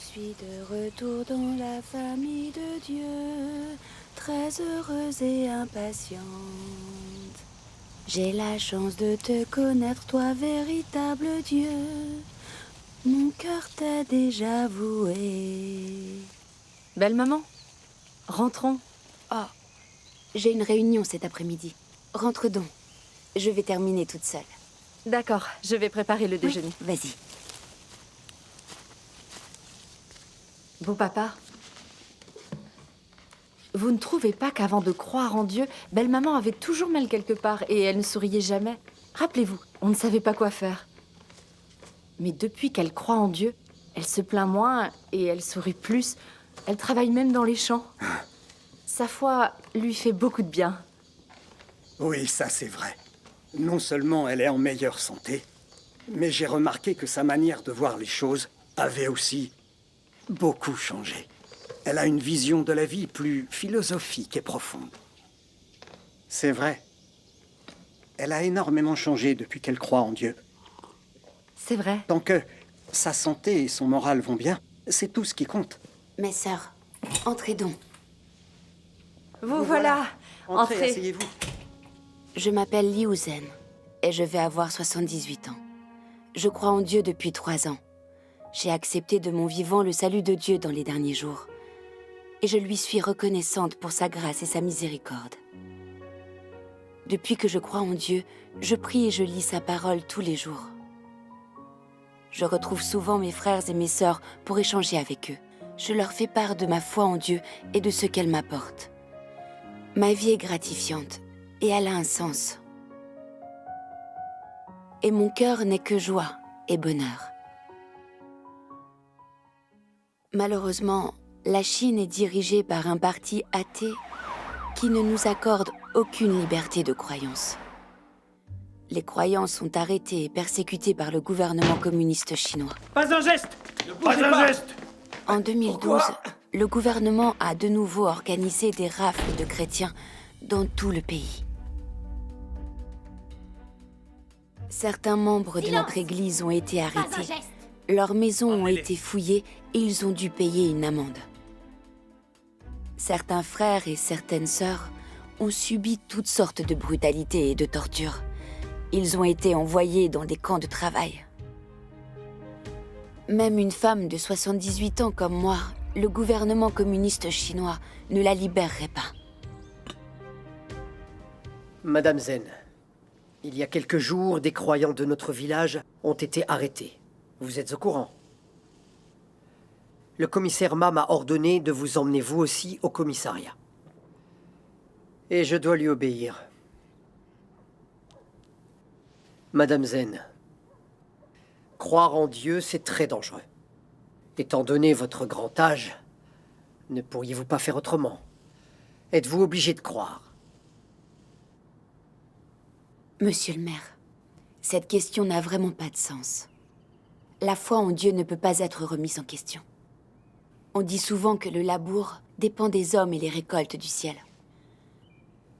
suis de retour dans la famille de Dieu, très heureuse et impatiente. J'ai la chance de te connaître, toi véritable Dieu. Mon cœur t'a déjà voué. Belle maman, rentrons. Oh, j'ai une réunion cet après-midi. Rentre donc. Je vais terminer toute seule. D'accord, je vais préparer le Oui, déjeuner. vas-y. Beau papa, vous ne trouvez pas qu'avant de croire en Dieu, belle maman avait toujours mal quelque part et elle ne souriait jamais? Rappelez-vous, on ne savait pas quoi faire. Mais depuis qu'elle croit en Dieu, elle se plaint moins et elle sourit plus. Elle travaille même dans les champs. Sa foi lui fait beaucoup de bien. Oui, ça c'est vrai. Non seulement elle est en meilleure santé, mais j'ai remarqué que sa manière de voir les choses avait aussi beaucoup changé. Elle a une vision de la vie plus philosophique et profonde. C'est vrai. Elle a énormément changé depuis qu'elle croit en Dieu. C'est vrai. Tant que sa santé et son moral vont bien, c'est tout ce qui compte. Mes sœurs, entrez donc. Vous voilà. Entrez, asseyez-vous. Je m'appelle Liu Zhen et je vais avoir 78 ans. Je crois en Dieu depuis 3 ans. J'ai accepté de mon vivant le salut de Dieu dans les derniers jours. Et je lui suis reconnaissante pour sa grâce et sa miséricorde. Depuis que je crois en Dieu, je prie et je lis sa parole tous les jours. Je retrouve souvent mes frères et mes sœurs pour échanger avec eux. Je leur fais part de ma foi en Dieu et de ce qu'elle m'apporte. Ma vie est gratifiante et elle a un sens. Et mon cœur n'est que joie et bonheur. Malheureusement, la Chine est dirigée par un parti athée qui ne nous accorde aucune liberté de croyance. Les croyants sont arrêtés et persécutés par le gouvernement communiste chinois. Pas un geste! Pas un geste! En 2012, le gouvernement a de nouveau organisé des rafles de chrétiens dans tout le pays. Certains membres de notre église ont été arrêtés. Leurs maisons ont été fouillées et ils ont dû payer une amende. Certains frères et certaines sœurs ont subi toutes sortes de brutalités et de tortures. Ils ont été envoyés dans des camps de travail. Même une femme de 78 ans comme moi, le gouvernement communiste chinois ne la libérerait pas. Madame Zen, il y a quelques jours, des croyants de notre village ont été arrêtés. Vous êtes au courant? Le commissaire Ma m'a ordonné de vous emmener vous aussi au commissariat. Et je dois lui obéir. Madame Zen, croire en Dieu, c'est très dangereux. Étant donné votre grand âge, ne pourriez-vous pas faire autrement? Êtes-vous obligé de croire? Monsieur le maire, cette question n'a vraiment pas de sens. La foi en Dieu ne peut pas être remise en question. On dit souvent que le labour dépend des hommes et les récoltes du ciel.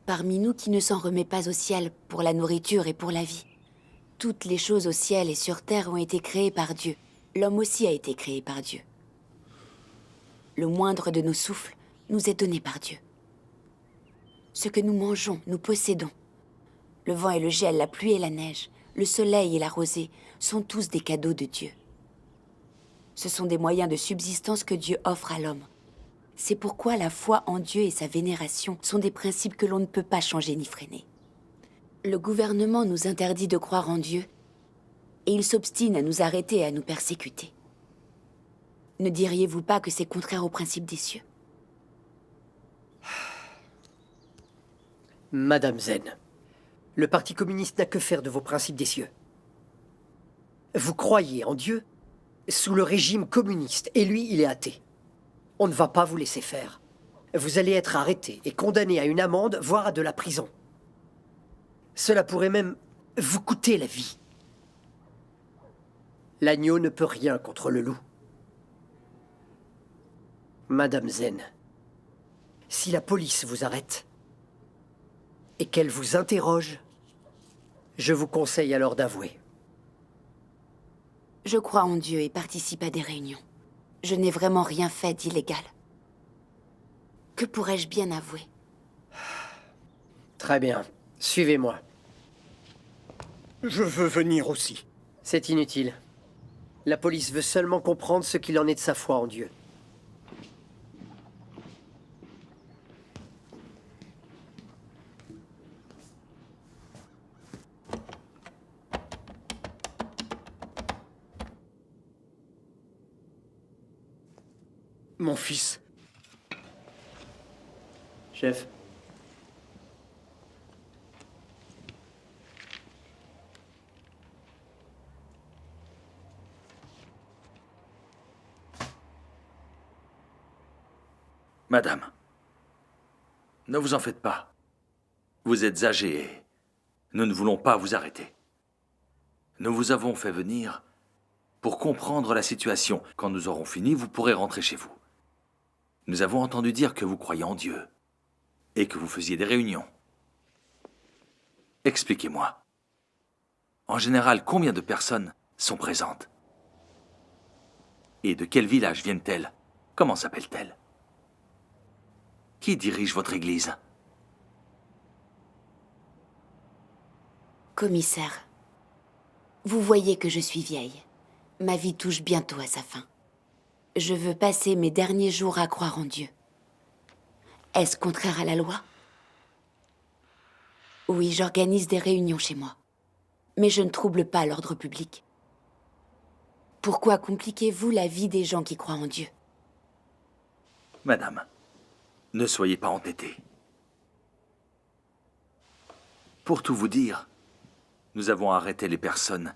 Parmi nous qui ne s'en remet pas au ciel pour la nourriture et pour la vie, toutes les choses au ciel et sur terre ont été créées par Dieu. L'homme aussi a été créé par Dieu. Le moindre de nos souffles nous est donné par Dieu. Ce que nous mangeons, nous possédons. Le vent et le gel, la pluie et la neige, le soleil et la rosée sont tous des cadeaux de Dieu. Ce sont des moyens de subsistance que Dieu offre à l'homme. C'est pourquoi la foi en Dieu et sa vénération sont des principes que l'on ne peut pas changer ni freiner. Le gouvernement nous interdit de croire en Dieu et il s'obstine à nous arrêter et à nous persécuter. Ne diriez-vous pas que c'est contraire aux principes des cieux? Madame Zen, le Parti communiste n'a que faire de vos principes des cieux. Vous croyez en Dieu sous le régime communiste, et lui, il est athée. On ne va pas vous laisser faire. Vous allez être arrêté et condamné à une amende, voire à de la prison. Cela pourrait même vous coûter la vie. L'agneau ne peut rien contre le loup. Madame Zen, si la police vous arrête et qu'elle vous interroge, je vous conseille alors d'avouer. Je crois en Dieu et participe à des réunions. Je n'ai vraiment rien fait d'illégal. Que pourrais-je bien avouer? Très bien. Suivez-moi. Je veux venir aussi. C'est inutile. La police veut seulement comprendre ce qu'il en est de sa foi en Dieu. Mon fils, Chef. Madame, ne vous en faites pas. Vous êtes âgée et nous ne voulons pas vous arrêter. Nous vous avons fait venir pour comprendre la situation. Quand nous aurons fini, vous pourrez rentrer chez vous. Nous avons entendu dire que vous croyez en Dieu et que vous faisiez des réunions. Expliquez-moi. En général, combien de personnes sont présentes? Et de quel village viennent-elles? Comment s'appellent-elles? Qui dirige votre église? Commissaire, vous voyez que je suis vieille. Ma vie touche bientôt à sa fin. Je veux passer mes derniers jours à croire en Dieu. Est-ce contraire à la loi? Oui, j'organise des réunions chez moi. Mais je ne trouble pas l'ordre public. Pourquoi compliquez-vous la vie des gens qui croient en Dieu? Madame, ne soyez pas entêtée. Pour tout vous dire, nous avons arrêté les personnes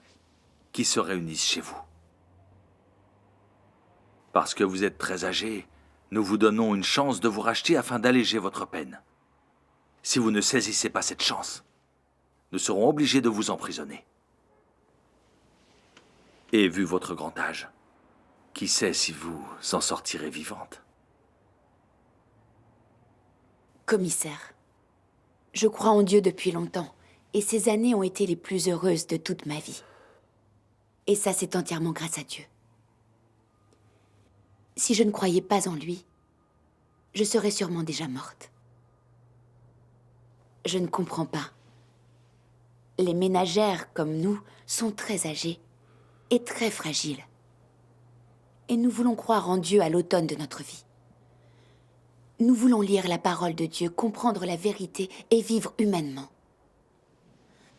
qui se réunissent chez vous. Parce que vous êtes très âgé, nous vous donnons une chance de vous racheter afin d'alléger votre peine. Si vous ne saisissez pas cette chance, nous serons obligés de vous emprisonner. Et vu votre grand âge, qui sait si vous en sortirez vivante? Commissaire, je crois en Dieu depuis longtemps, et ces années ont été les plus heureuses de toute ma vie. Et ça, c'est entièrement grâce à Dieu. Si je ne croyais pas en lui, je serais sûrement déjà morte. Je ne comprends pas. Les ménagères, comme nous, sont très âgées et très fragiles. Et nous voulons croire en Dieu à l'automne de notre vie. Nous voulons lire la parole de Dieu, comprendre la vérité et vivre humainement.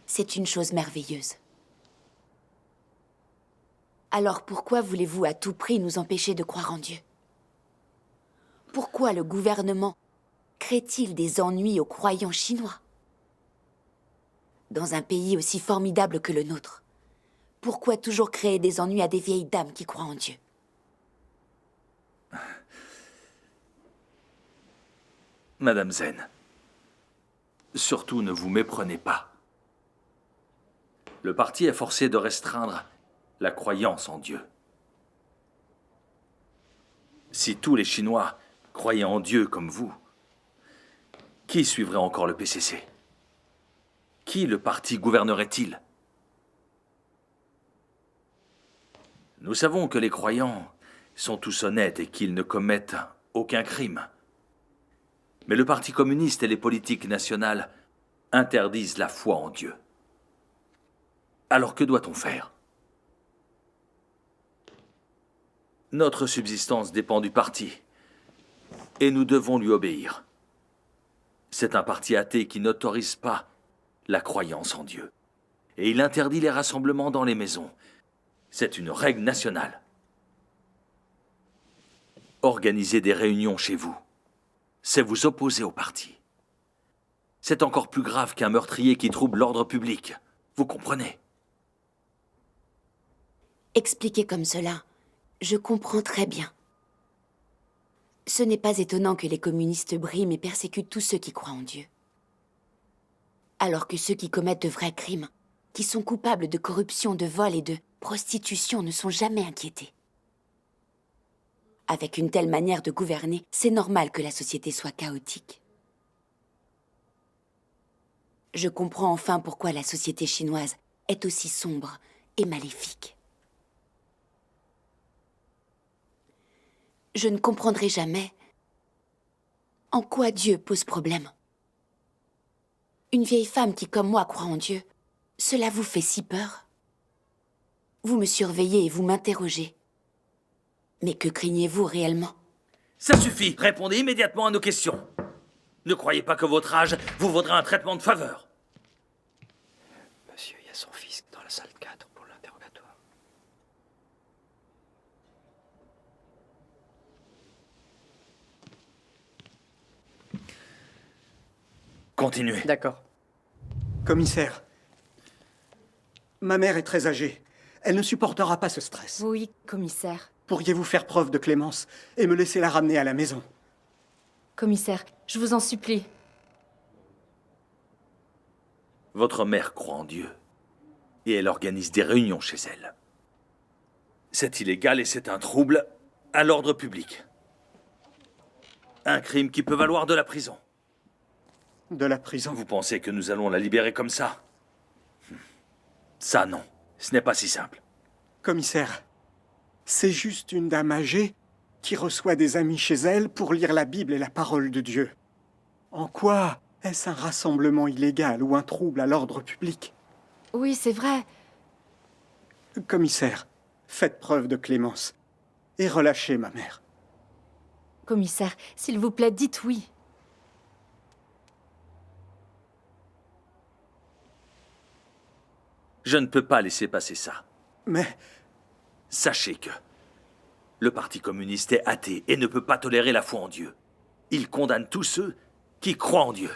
C'est une chose merveilleuse. Alors pourquoi voulez-vous à tout prix nous empêcher de croire en Dieu? Pourquoi le gouvernement crée-t-il des ennuis aux croyants chinois? Dans un pays aussi formidable que le nôtre, pourquoi toujours créer des ennuis à des vieilles dames qui croient en Dieu? Madame Zen, surtout ne vous méprenez pas. Le parti est forcé de restreindre la croyance en Dieu. Si tous les Chinois croyaient en Dieu comme vous, qui suivrait encore le PCC? Qui le parti gouvernerait-il? Nous savons que les croyants sont tous honnêtes et qu'ils ne commettent aucun crime. Mais le Parti communiste et les politiques nationales interdisent la foi en Dieu. Alors que doit-on faire? Notre subsistance dépend du parti, et nous devons lui obéir. C'est un parti athée qui n'autorise pas la croyance en Dieu. Et il interdit les rassemblements dans les maisons. C'est une règle nationale. Organiser des réunions chez vous, c'est vous opposer au parti. C'est encore plus grave qu'un meurtrier qui trouble l'ordre public. Vous comprenez? Expliqué comme cela, je comprends très bien. Ce n'est pas étonnant que les communistes briment et persécutent tous ceux qui croient en Dieu. Alors que ceux qui commettent de vrais crimes, qui sont coupables de corruption, de vol et de prostitution, ne sont jamais inquiétés. Avec une telle manière de gouverner, c'est normal que la société soit chaotique. Je comprends enfin pourquoi la société chinoise est aussi sombre et maléfique. je ne comprendrai jamais en quoi Dieu pose problème. Une vieille femme qui, comme moi, croit en Dieu, cela vous fait si peur? Vous me surveillez et vous m'interrogez. Mais que craignez-vous réellement? Ça suffit. Répondez immédiatement à nos questions. Ne croyez pas que votre âge vous vaudra un traitement de faveur. Monsieur, il y a son fils dans la salle 4 pour l'interrogatoire. Continuez. D'accord. Commissaire, ma mère est très âgée. Elle ne supportera pas ce stress. Oui, commissaire. Pourriez-vous faire preuve de clémence et me laisser la ramener à la maison? Commissaire, je vous en supplie. Votre mère croit en Dieu. Et elle organise des réunions chez elle. C'est illégal et c'est un trouble à l'ordre public. Un crime qui peut valoir de la prison. De la prison? Vous pensez que nous allons la libérer comme ça? Ça, non. Ce n'est pas si simple. Commissaire, c'est juste une dame âgée qui reçoit des amis chez elle pour lire la Bible et la parole de Dieu. En quoi est-ce un rassemblement illégal ou un trouble à l'ordre public? Oui, c'est vrai. Commissaire, faites preuve de clémence et relâchez ma mère. Commissaire, s'il vous plaît, dites oui. Je ne peux pas laisser passer ça. Mais Sachez que le Parti communiste est athée et ne peut pas tolérer la foi en Dieu. Il condamne tous ceux qui croient en Dieu.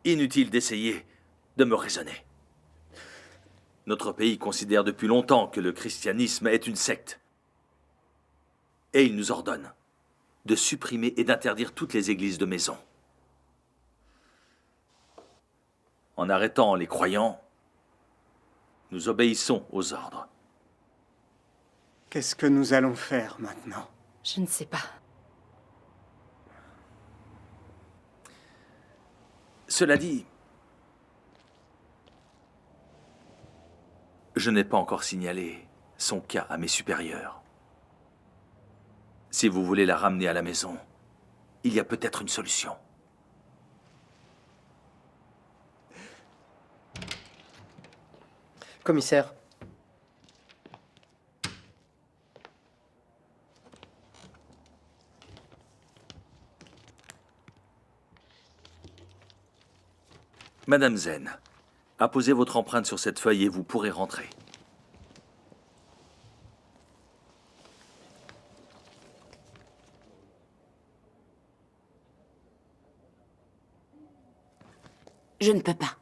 Inutile d'essayer de me raisonner. Notre pays considère depuis longtemps que le christianisme est une secte. Et il nous ordonne de supprimer et d'interdire toutes les églises de maison. En arrêtant les croyants, nous obéissons aux ordres. qu'est-ce que nous allons faire maintenant? Je ne sais pas. Cela dit, je n'ai pas encore signalé son cas à mes supérieurs. Si vous voulez la ramener à la maison, il y a peut-être une solution. Commissaire. Madame Zen, apposez votre empreinte sur cette feuille et vous pourrez rentrer. Je ne peux pas.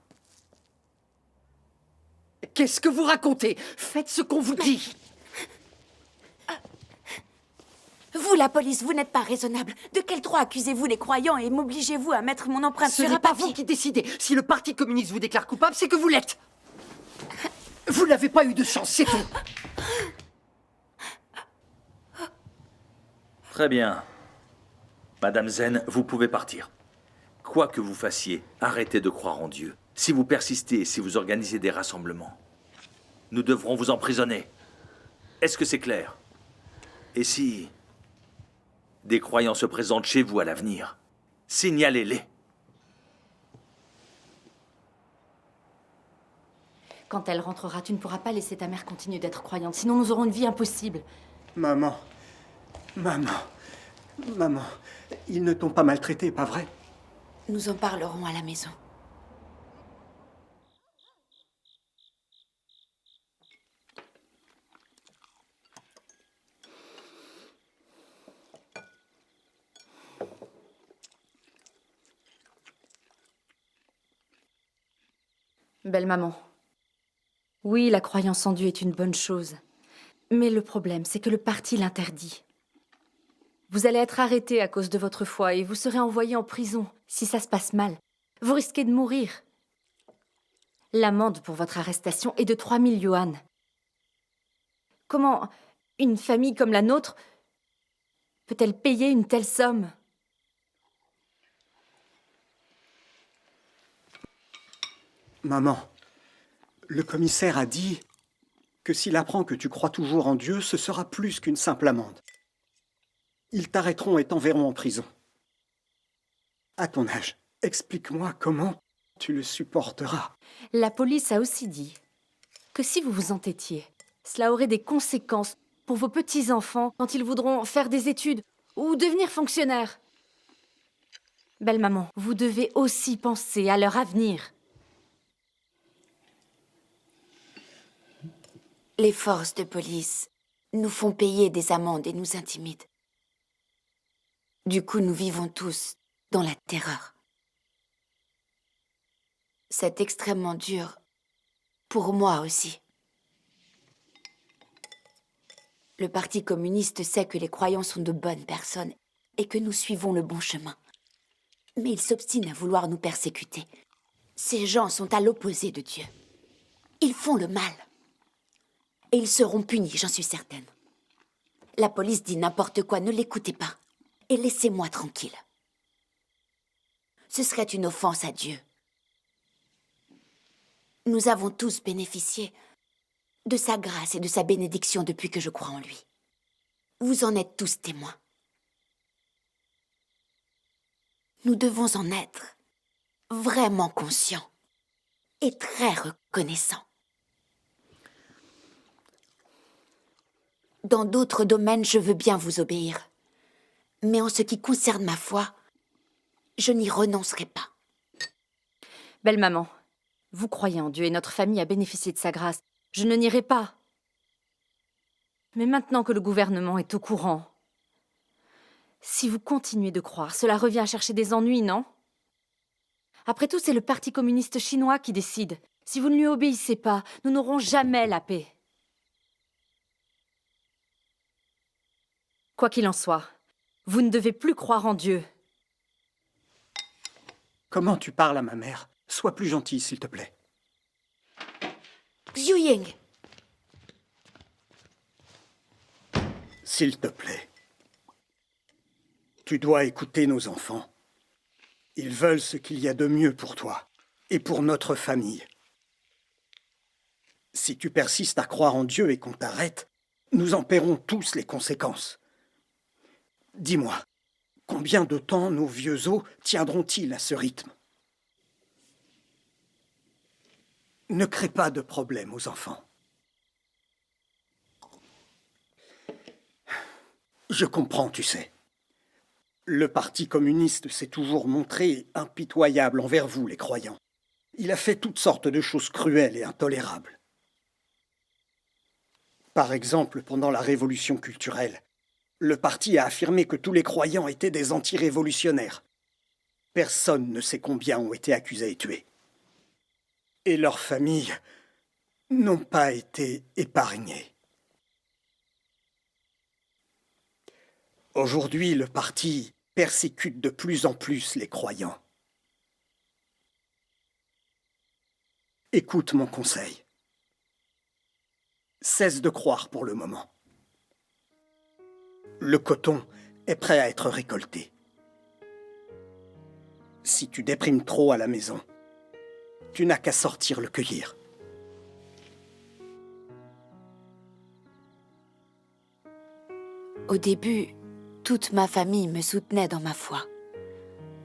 Qu'est-ce que vous racontez? Faites ce qu'on vous dit. Vous, la police, vous n'êtes pas raisonnable. De quel droit accusez-vous les croyants et m'obligez-vous à mettre mon empreinte Ce sur n'est un pas papier? vous qui décidez. Si le Parti communiste vous déclare coupable, c'est que vous l'êtes. Vous n'avez pas eu de chance, c'est tout. Très bien. Madame Zen, vous pouvez partir. Quoi que vous fassiez, arrêtez de croire en Dieu. Si vous persistez et si vous organisez des rassemblements, nous devrons vous emprisonner. Est-ce que c'est clair? Et si des croyants se présentent chez vous à l'avenir, signalez-les. Quand elle rentrera, tu ne pourras pas laisser ta mère continuer d'être croyante, sinon nous aurons une vie impossible. Maman, ils ne t'ont pas maltraité, pas vrai? Nous en parlerons à la maison. Belle maman. Oui, la croyance en Dieu est une bonne chose. Mais le problème, c'est que le parti l'interdit. Vous allez être arrêté à cause de votre foi et vous serez envoyé en prison si ça se passe mal. Vous risquez de mourir. L'amende pour votre arrestation est de 3000 yuan. Comment une famille comme la nôtre peut-elle payer une telle somme? Maman, le commissaire a dit que s'il apprend que tu crois toujours en Dieu, ce sera plus qu'une simple amende. Ils t'arrêteront et t'enverront en prison. À ton âge, explique-moi comment tu le supporteras. La police a aussi dit que si vous vous entêtiez, cela aurait des conséquences pour vos petits-enfants quand ils voudront faire des études ou devenir fonctionnaires. Belle maman, vous devez aussi penser à leur avenir. Les forces de police nous font payer des amendes et nous intimident. Du coup, nous vivons tous dans la terreur. C'est extrêmement dur pour moi aussi. Le Parti communiste sait que les croyants sont de bonnes personnes et que nous suivons le bon chemin. Mais ils s'obstinent à vouloir nous persécuter. Ces gens sont à l'opposé de Dieu. Ils font le mal. Et ils seront punis, j'en suis certaine. La police dit n'importe quoi, ne l'écoutez pas. Et laissez-moi tranquille. Ce serait une offense à Dieu. Nous avons tous bénéficié de sa grâce et de sa bénédiction depuis que je crois en lui. Vous en êtes tous témoins. Nous devons en être vraiment conscients et très reconnaissants. Dans d'autres domaines, je veux bien vous obéir. Mais en ce qui concerne ma foi, je n'y renoncerai pas. Belle maman, vous croyez en Dieu et notre famille a bénéficié de sa grâce. Je ne nierai pas. Mais maintenant que le gouvernement est au courant, si vous continuez de croire, cela revient à chercher des ennuis, non? Après tout, c'est le Parti communiste chinois qui décide. Si vous ne lui obéissez pas, nous n'aurons jamais la paix. Quoi qu'il en soit, vous ne devez plus croire en Dieu. Comment tu parles à ma mère? Sois plus gentil, s'il te plaît. Xu Ying, S'il te plaît. Tu dois écouter nos enfants. Ils veulent ce qu'il y a de mieux pour toi et pour notre famille. Si tu persistes à croire en Dieu et qu'on t'arrête, nous en paierons tous les conséquences. Dis-moi, combien de temps nos vieux os tiendront-ils à ce rythme? Ne crée pas de problème aux enfants. Je comprends, tu sais. Le Parti communiste s'est toujours montré impitoyable envers vous, les croyants. Il a fait toutes sortes de choses cruelles et intolérables. Par exemple, pendant la Révolution culturelle, le parti a affirmé que tous les croyants étaient des anti-révolutionnaires. Personne ne sait combien ont été accusés et tués. Et leurs familles n'ont pas été épargnées. Aujourd'hui, le parti persécute de plus en plus les croyants. Écoute mon conseil. Cesse de croire pour le moment. Le coton est prêt à être récolté. Si tu déprimes trop à la maison, tu n'as qu'à sortir le cueillir. au début, toute ma famille me soutenait dans ma foi.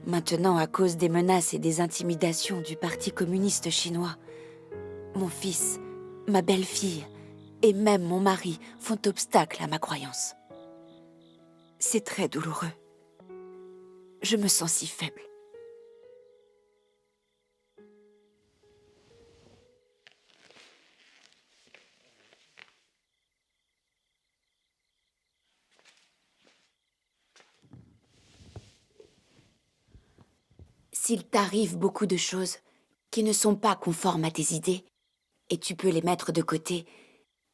Maintenant, à cause des menaces et des intimidations du Parti communiste chinois, mon fils, ma belle-fille et même mon mari font obstacle à ma croyance. C'est très douloureux. Je me sens si faible. S'il t'arrive beaucoup de choses qui ne sont pas conformes à tes idées, et tu peux les mettre de côté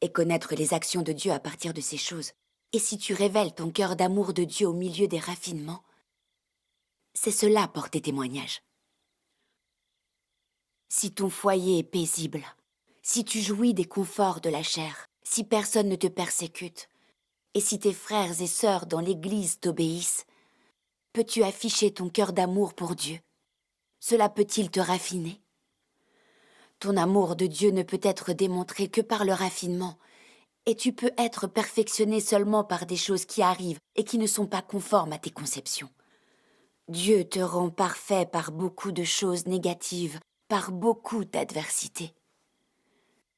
et connaître les actions de Dieu à partir de ces choses, et si tu révèles ton cœur d'amour de Dieu au milieu des raffinements, c'est cela porter témoignage. Si ton foyer est paisible, si tu jouis des conforts de la chair, si personne ne te persécute, et si tes frères et sœurs dans l'Église t'obéissent, peux-tu afficher ton cœur d'amour pour Dieu? Cela peut-il te raffiner? Ton amour de Dieu ne peut être démontré que par le raffinement Et tu peux être perfectionné seulement par des choses qui arrivent et qui ne sont pas conformes à tes conceptions. Dieu te rend parfait par beaucoup de choses négatives, par beaucoup d'adversités.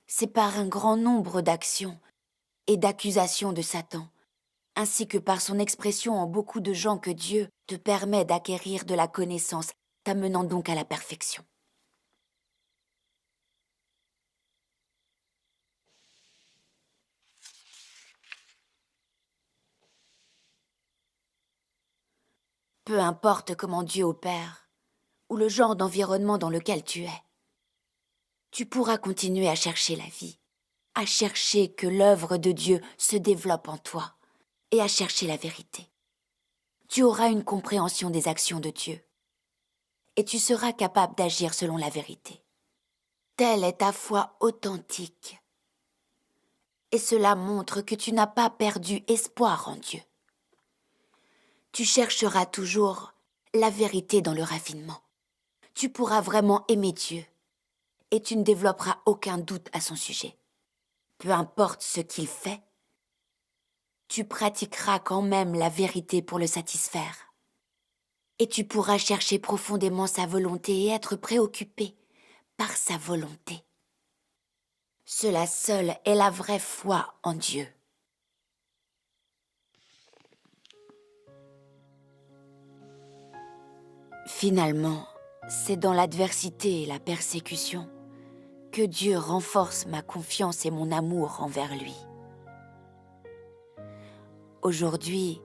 C'est par un grand nombre d'actions et d'accusations de Satan, ainsi que par son expression en beaucoup de gens que Dieu te permet d'acquérir de la connaissance, t'amenant donc à la perfection. Peu importe comment Dieu opère, ou le genre d'environnement dans lequel tu es, tu pourras continuer à chercher la vie, à chercher que l'œuvre de Dieu se développe en toi, et à chercher la vérité. Tu auras une compréhension des actions de Dieu, et tu seras capable d'agir selon la vérité. Telle est ta foi authentique, et cela montre que tu n'as pas perdu espoir en Dieu. Tu chercheras toujours la vérité dans le raffinement. Tu pourras vraiment aimer Dieu et tu ne développeras aucun doute à son sujet. Peu importe ce qu'il fait, tu pratiqueras quand même la vérité pour le satisfaire. Et tu pourras chercher profondément sa volonté et être préoccupé par sa volonté. Cela seul est la vraie foi en Dieu. Finalement, c'est dans l'adversité et la persécution que Dieu renforce ma confiance et mon amour envers lui. Aujourd'hui,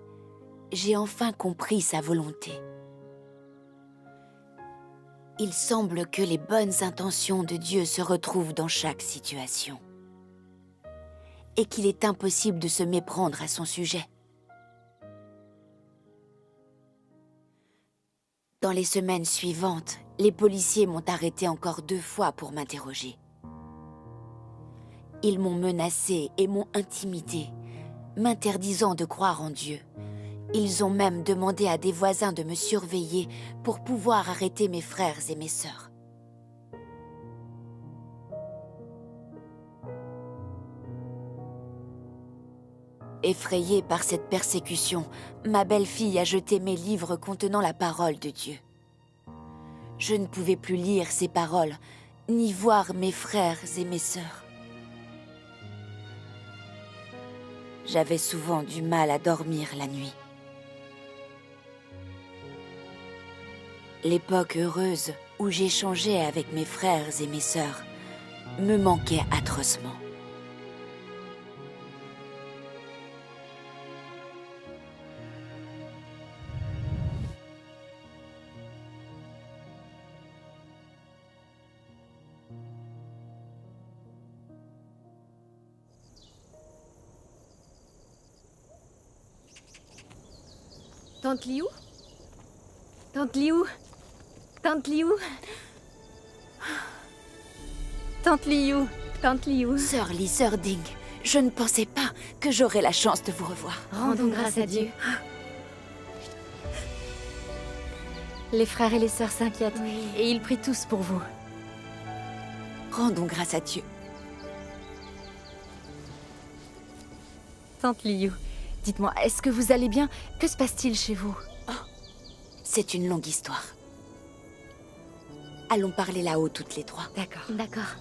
j'ai enfin compris sa volonté. Il semble que les bonnes intentions de Dieu se retrouvent dans chaque situation et qu'il est impossible de se méprendre à son sujet. Dans les semaines suivantes, les policiers m'ont arrêté encore 2 fois pour m'interroger. Ils m'ont menacé et m'ont intimidé, m'interdisant de croire en Dieu. Ils ont même demandé à des voisins de me surveiller pour pouvoir arrêter mes frères et mes sœurs. Effrayée par cette persécution, ma belle-fille a jeté mes livres contenant la parole de Dieu. Je ne pouvais plus lire ces paroles, ni voir mes frères et mes sœurs. J'avais souvent du mal à dormir la nuit. L'époque heureuse où j'échangeais avec mes frères et mes sœurs me manquait atrocement. Tante Liu? Tante Liu? Tante Liu? Tante Liu? Tante Liu? Sœur Li, sœur Ding, je ne pensais pas que j'aurais la chance de vous revoir. Rendons grâce à Dieu. Les frères et les sœurs s'inquiètent, et ils prient tous pour vous. Rendons grâce à Dieu. Tante Liu, dites-moi, est-ce que vous allez bien? Que se passe-t-il chez vous? C'est une longue histoire. Allons parler là-haut toutes les 3. D'accord. D'accord.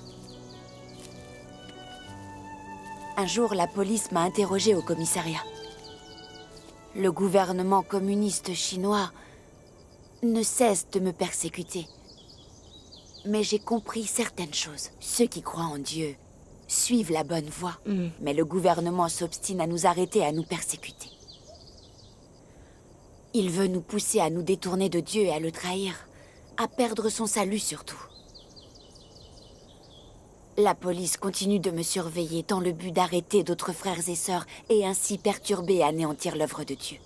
Un jour, la police m'a interrogée au commissariat. Le gouvernement communiste chinois ne cesse de me persécuter. Mais j'ai compris certaines choses. Ceux qui croient en Dieu suivent la bonne voie. Mais le gouvernement s'obstine à nous arrêter et à nous persécuter. Il veut nous pousser à nous détourner de Dieu et à le trahir, à perdre son salut surtout. La police continue de me surveiller dans le but d'arrêter d'autres frères et sœurs et ainsi perturber et anéantir l'œuvre de Dieu.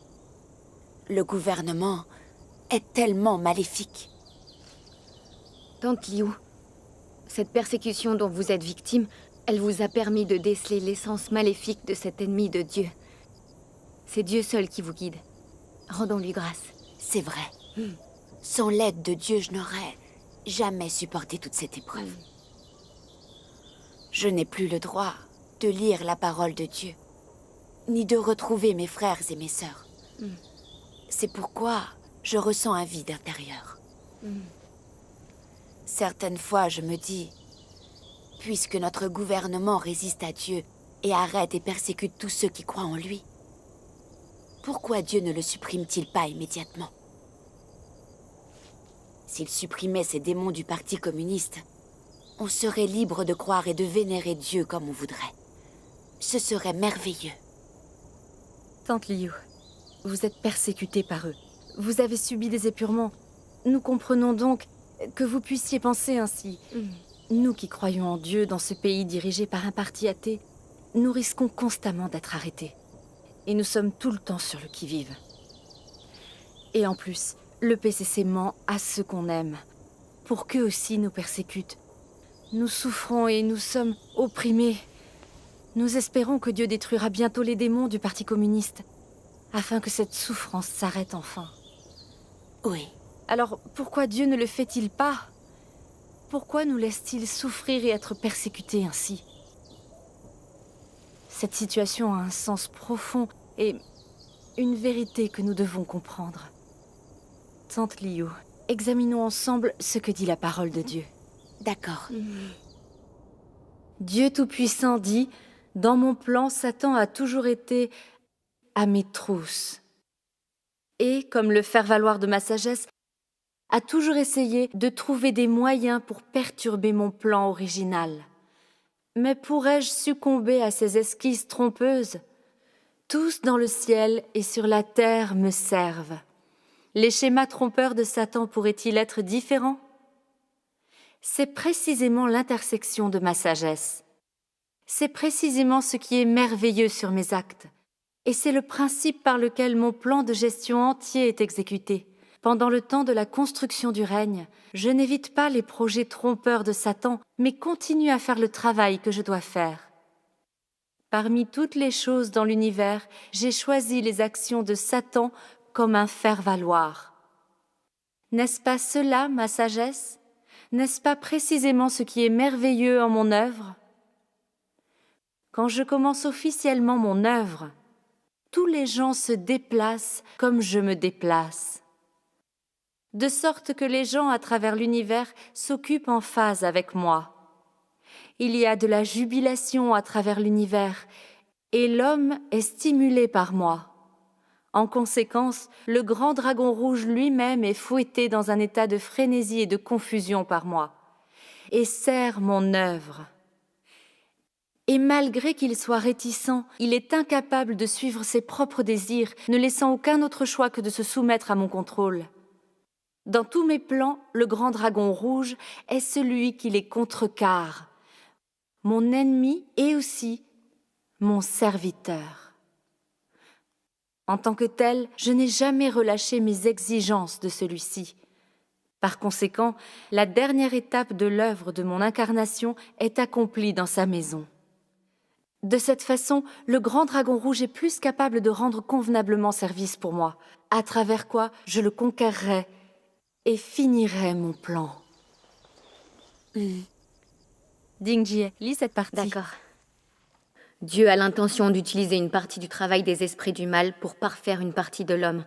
Le gouvernement est tellement maléfique. Tante Liu, cette persécution dont vous êtes victime, elle vous a permis de déceler l'essence maléfique de cet ennemi de Dieu. C'est Dieu seul qui vous guide. Rendons-lui grâce. C'est vrai. Sans l'aide de Dieu, je n'aurais jamais supporté toute cette épreuve. Je n'ai plus le droit de lire la parole de Dieu, ni de retrouver mes frères et mes sœurs. C'est pourquoi je ressens un vide intérieur. Certaines fois, je me dis, puisque notre gouvernement résiste à Dieu et arrête et persécute tous ceux qui croient en lui, pourquoi Dieu ne le supprime-t-il pas immédiatement? S'il supprimait ces démons du Parti communiste, on serait libre de croire et de vénérer Dieu comme on voudrait. Ce serait merveilleux. Tante Liu, vous êtes persécutée par eux. Vous avez subi des épurements. Nous comprenons donc que vous puissiez penser ainsi. Nous qui croyons en Dieu dans ce pays dirigé par un parti athée, nous risquons constamment d'être arrêtés. Et nous sommes tout le temps sur le qui-vive. Et en plus, le PCC ment à ceux qu'on aime, pour qu'eux aussi nous persécutent. Nous souffrons et nous sommes opprimés. Nous espérons que Dieu détruira bientôt les démons du Parti communiste, afin que cette souffrance s'arrête enfin. Oui, Alors, pourquoi Dieu ne le fait-il pas? Pourquoi nous laisse-t-il souffrir et être persécutés ainsi? Cette situation a un sens profond et une vérité que nous devons comprendre. Tante Liu, examinons ensemble ce que dit la parole de Dieu. d'accord. Dieu Tout-Puissant dit « Dans mon plan, Satan a toujours été à mes trousses. Et, comme le faire-valoir de ma sagesse, a toujours essayé de trouver des moyens pour perturber mon plan original. Mais pourrais-je succomber à ces esquisses trompeuses? Tous dans le ciel et sur la terre me servent. Les schémas trompeurs de Satan pourraient-ils être différents? C'est précisément l'intersection de ma sagesse. C'est précisément ce qui est merveilleux sur mes actes. Et c'est le principe par lequel mon plan de gestion entier est exécuté. Pendant le temps de la construction du règne, je n'évite pas les projets trompeurs de Satan, mais continue à faire le travail que je dois faire. Parmi toutes les choses dans l'univers, j'ai choisi les actions de Satan comme un faire-valoir. N'est-ce pas cela, ma sagesse? N'est-ce pas précisément ce qui est merveilleux en mon œuvre? Quand je commence officiellement mon œuvre, tous les gens se déplacent comme je me déplace. De sorte que les gens à travers l'univers s'occupent en phase avec moi. Il y a de la jubilation à travers l'univers, et l'homme est stimulé par moi. En conséquence, le grand dragon rouge lui-même est fouetté dans un état de frénésie et de confusion par moi, et sert mon œuvre. Et malgré qu'il soit réticent, il est incapable de suivre ses propres désirs, ne laissant aucun autre choix que de se soumettre à mon contrôle. Dans tous mes plans, le grand dragon rouge est celui qui les contrecarre, mon ennemi et aussi mon serviteur. En tant que tel, je n'ai jamais relâché mes exigences de celui-ci. Par conséquent, la dernière étape de l'œuvre de mon incarnation est accomplie dans sa maison. De cette façon, le grand dragon rouge est plus capable de rendre convenablement service pour moi, à travers quoi je le conquerrai et finirai mon plan. Dingjie, lis cette partie. D'accord. Dieu a l'intention d'utiliser une partie du travail des esprits du mal pour parfaire une partie de l'homme,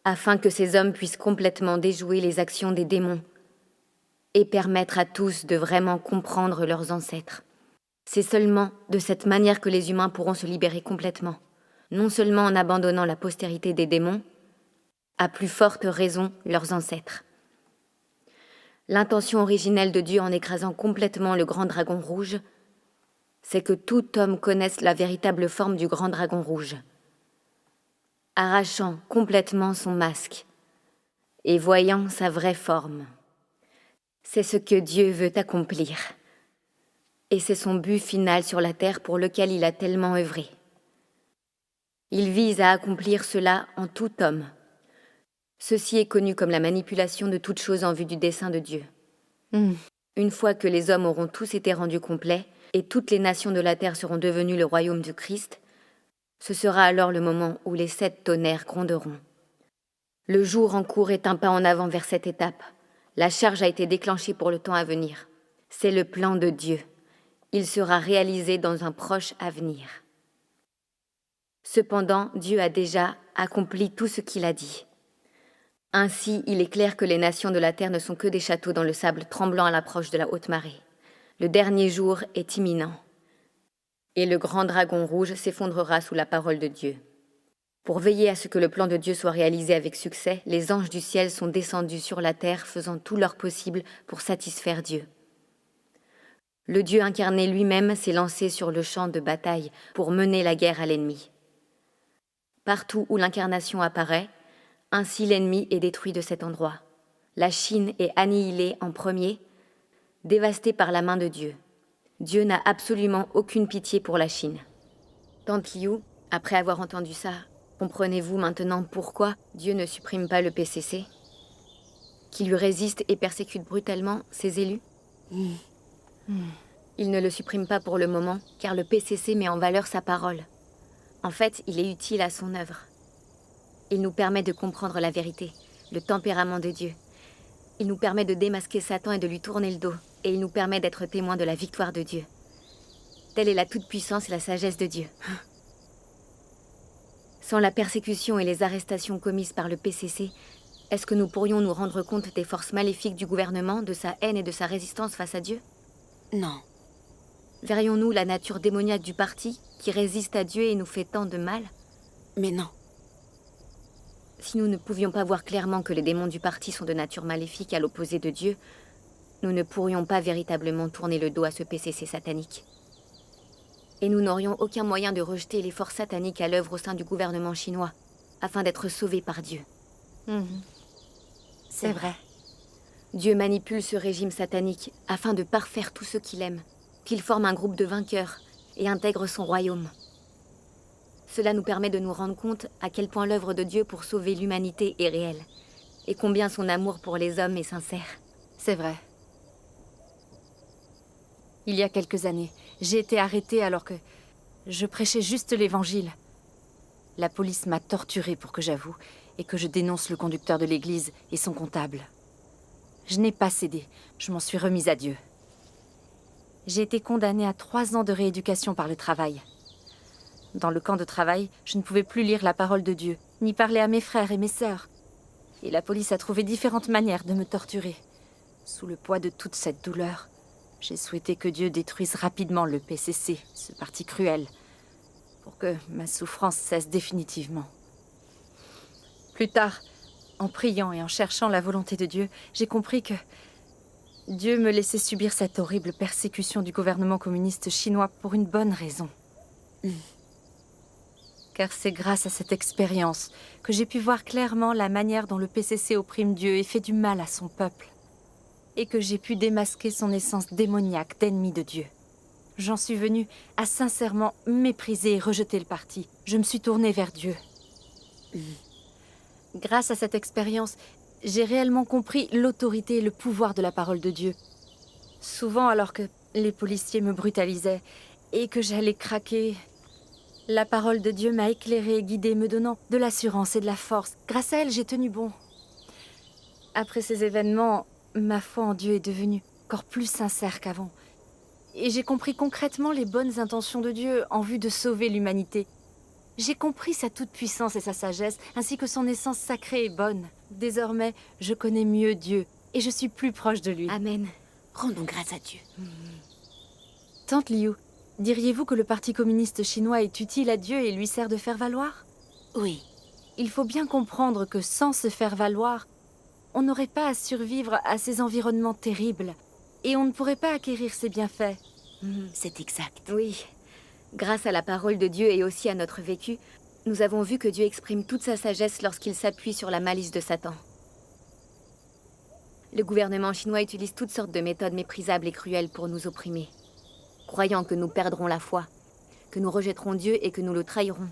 afin que ces hommes puissent complètement déjouer les actions des démons et permettre à tous de vraiment comprendre leurs ancêtres. C'est seulement de cette manière que les humains pourront se libérer complètement, non seulement en abandonnant la postérité des démons, à plus forte raison leurs ancêtres. L'intention originelle de Dieu en écrasant complètement le grand dragon rouge, c'est que tout homme connaisse la véritable forme du grand dragon rouge, arrachant complètement son masque et voyant sa vraie forme. C'est ce que Dieu veut accomplir. Et c'est son but final sur la terre pour lequel il a tellement œuvré. Il vise à accomplir cela en tout homme. Ceci est connu comme la manipulation de toute chose en vue du dessein de Dieu. Une fois que les hommes auront tous été rendus complets et toutes les nations de la terre seront devenues le royaume du Christ, ce sera alors le moment où les 7 tonnerres gronderont. Le jour en cours est un pas en avant vers cette étape. La charge a été déclenchée pour le temps à venir. C'est le plan de Dieu. Il sera réalisé dans un proche avenir. Cependant, Dieu a déjà accompli tout ce qu'il a dit. Ainsi, il est clair que les nations de la terre ne sont que des châteaux dans le sable tremblant à l'approche de la haute marée. Le dernier jour est imminent. Et le grand dragon rouge s'effondrera sous la parole de Dieu. Pour veiller à ce que le plan de Dieu soit réalisé avec succès, les anges du ciel sont descendus sur la terre, faisant tout leur possible pour satisfaire Dieu. Le Dieu incarné lui-même s'est lancé sur le champ de bataille pour mener la guerre à l'ennemi. Partout où l'incarnation apparaît, ainsi l'ennemi est détruit de cet endroit. La Chine est annihilée en premier, dévastée par la main de Dieu. Dieu n'a absolument aucune pitié pour la Chine. Tante Liu, après avoir entendu ça, comprenez-vous maintenant pourquoi Dieu ne supprime pas le PCC, qui lui résiste et persécute brutalement ses élus? Il ne le supprime pas pour le moment, car le PCC met en valeur sa parole. En fait, il est utile à son œuvre. Il nous permet de comprendre la vérité, le tempérament de Dieu. Il nous permet de démasquer Satan et de lui tourner le dos, et il nous permet d'être témoins de la victoire de Dieu. Telle est la toute-puissance et la sagesse de Dieu. Sans la persécution et les arrestations commises par le PCC, est-ce que nous pourrions nous rendre compte des forces maléfiques du gouvernement, de sa haine et de sa résistance face à Dieu? Non. Verrions-nous la nature démoniaque du parti, qui résiste à Dieu et nous fait tant de mal? Mais non. Si nous ne pouvions pas voir clairement que les démons du parti sont de nature maléfique à l'opposé de Dieu, nous ne pourrions pas véritablement tourner le dos à ce PCC satanique. Et nous n'aurions aucun moyen de rejeter les forces sataniques à l'œuvre au sein du gouvernement chinois, afin d'être sauvés par Dieu. C'est vrai. Dieu manipule ce régime satanique afin de parfaire tout ce qu'il aime, qu'il forme un groupe de vainqueurs et intègre son royaume. Cela nous permet de nous rendre compte à quel point l'œuvre de Dieu pour sauver l'humanité est réelle, et combien son amour pour les hommes est sincère. C'est vrai. Il y a quelques années, j'ai été arrêtée alors que je prêchais juste l'évangile. La police m'a torturée pour que j'avoue et que je dénonce le conducteur de l'église et son comptable. Je n'ai pas cédé, je m'en suis remise à Dieu. J'ai été condamnée à 3 ans de rééducation par le travail. Dans le camp de travail, je ne pouvais plus lire la parole de Dieu, ni parler à mes frères et mes sœurs. Et la police a trouvé différentes manières de me torturer. Sous le poids de toute cette douleur, j'ai souhaité que Dieu détruise rapidement le PCC, ce parti cruel, pour que ma souffrance cesse définitivement. Plus tard, en priant et en cherchant la volonté de Dieu, j'ai compris que Dieu me laissait subir cette horrible persécution du gouvernement communiste chinois pour une bonne raison. Car c'est grâce à cette expérience que j'ai pu voir clairement la manière dont le PCC opprime Dieu et fait du mal à son peuple. Et que j'ai pu démasquer son essence démoniaque d'ennemi de Dieu. J'en suis venue à sincèrement mépriser et rejeter le parti. Je me suis tournée vers Dieu. Grâce à cette expérience, j'ai réellement compris l'autorité et le pouvoir de la parole de Dieu. Souvent, alors que les policiers me brutalisaient et que j'allais craquer, la parole de Dieu m'a éclairée et guidée, me donnant de l'assurance et de la force. Grâce à elle, j'ai tenu bon. Après ces événements, ma foi en Dieu est devenue encore plus sincère qu'avant. Et j'ai compris concrètement les bonnes intentions de Dieu en vue de sauver l'humanité. J'ai compris sa toute-puissance et sa sagesse, ainsi que son essence sacrée et bonne. Désormais, je connais mieux Dieu, et je suis plus proche de lui. Amen. Rendons grâce à Dieu. Tante Liu, diriez-vous que le Parti communiste chinois est utile à Dieu et lui sert de faire valoir? Oui. Il faut bien comprendre que sans se faire valoir, on n'aurait pas à survivre à ces environnements terribles, et on ne pourrait pas acquérir ses bienfaits. C'est exact. Oui. Grâce à la parole de Dieu et aussi à notre vécu, nous avons vu que Dieu exprime toute sa sagesse lorsqu'il s'appuie sur la malice de Satan. Le gouvernement chinois utilise toutes sortes de méthodes méprisables et cruelles pour nous opprimer, croyant que nous perdrons la foi, que nous rejetterons Dieu et que nous le trahirons.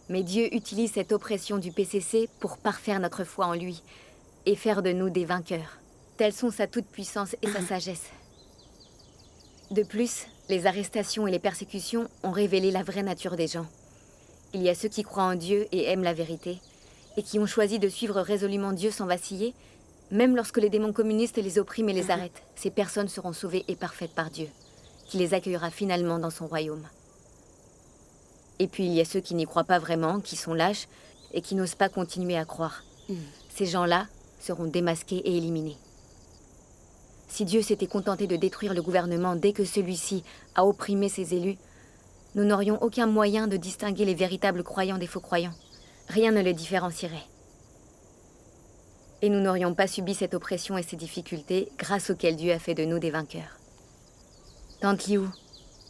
Mais Dieu utilise cette oppression du PCC pour parfaire notre foi en lui et faire de nous des vainqueurs. Telles sont sa toute-puissance et sa sagesse. De plus, les arrestations et les persécutions ont révélé la vraie nature des gens. Il y a ceux qui croient en Dieu et aiment la vérité, et qui ont choisi de suivre résolument Dieu sans vaciller, même lorsque les démons communistes les oppriment et les arrêtent. Ces personnes seront sauvées et parfaites par Dieu, qui les accueillera finalement dans son royaume. Et puis il y a ceux qui n'y croient pas vraiment, qui sont lâches, et qui n'osent pas continuer à croire. Ces gens-là seront démasqués et éliminés. Si Dieu s'était contenté de détruire le gouvernement dès que celui-ci a opprimé ses élus, nous n'aurions aucun moyen de distinguer les véritables croyants des faux croyants. Rien ne les différencierait. Et nous n'aurions pas subi cette oppression et ces difficultés grâce auxquelles Dieu a fait de nous des vainqueurs. Tante Liu,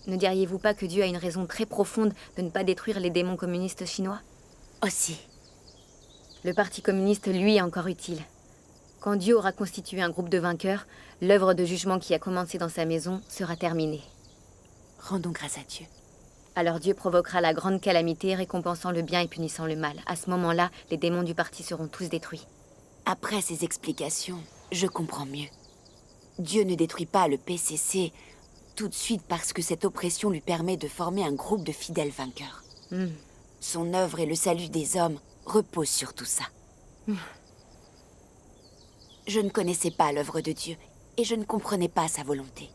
ne diriez-vous pas que Dieu a une raison très profonde de ne pas détruire les démons communistes chinois? Aussi. Le Parti communiste, lui, est encore utile. Quand Dieu aura constitué un groupe de vainqueurs, l'œuvre de jugement qui a commencé dans sa maison sera terminée. Rendons grâce à Dieu. Alors Dieu provoquera la grande calamité, récompensant le bien et punissant le mal. À ce moment-là, les démons du parti seront tous détruits. Après ces explications, je comprends mieux. Dieu ne détruit pas le PCC tout de suite parce que cette oppression lui permet de former un groupe de fidèles vainqueurs. Son œuvre et le salut des hommes reposent sur tout ça. Je ne connaissais pas l'œuvre de Dieu et je ne comprenais pas sa volonté.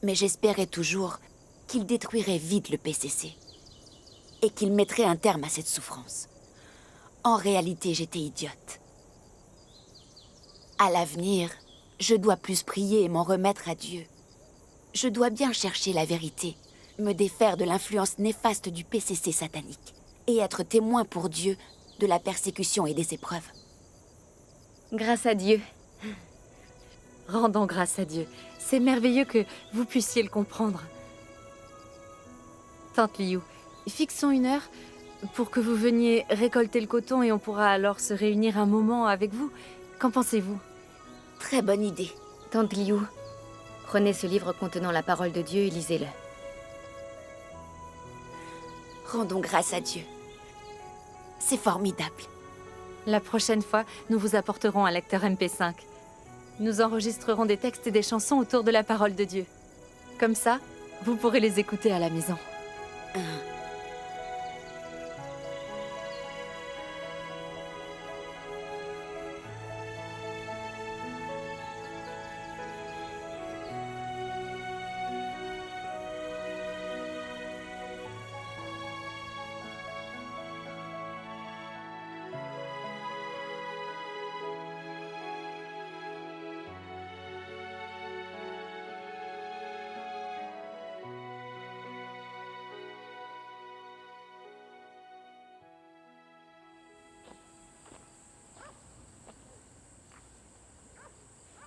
Mais j'espérais toujours qu'il détruirait vite le PCC et qu'il mettrait un terme à cette souffrance. En réalité, j'étais idiote. À l'avenir, je dois plus prier et m'en remettre à Dieu. Je dois bien chercher la vérité, me défaire de l'influence néfaste du PCC satanique et être témoin pour Dieu de la persécution et des épreuves. Grâce à Dieu. Rendons grâce à Dieu. C'est merveilleux que vous puissiez le comprendre. Tante Liu, fixons une heure pour que vous veniez récolter le coton et on pourra alors se réunir un moment avec vous. Qu'en pensez-vous? Très bonne idée. Tante Liu, prenez ce livre contenant la parole de Dieu et lisez-le. Rendons grâce à Dieu. C'est formidable. La prochaine fois, nous vous apporterons un lecteur MP5. Nous enregistrerons des textes et des chansons autour de la parole de Dieu. Comme ça, vous pourrez les écouter à la maison.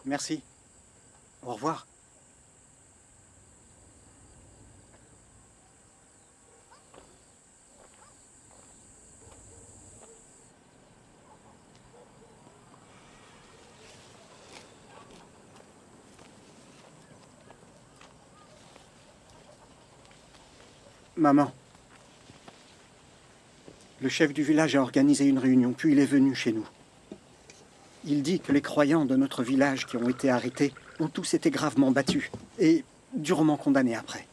Merci. Au revoir. Maman, le chef du village a organisé une réunion, puis il est venu chez nous. Il dit que les croyants de notre village qui ont été arrêtés ont tous été gravement battus et durement condamnés après.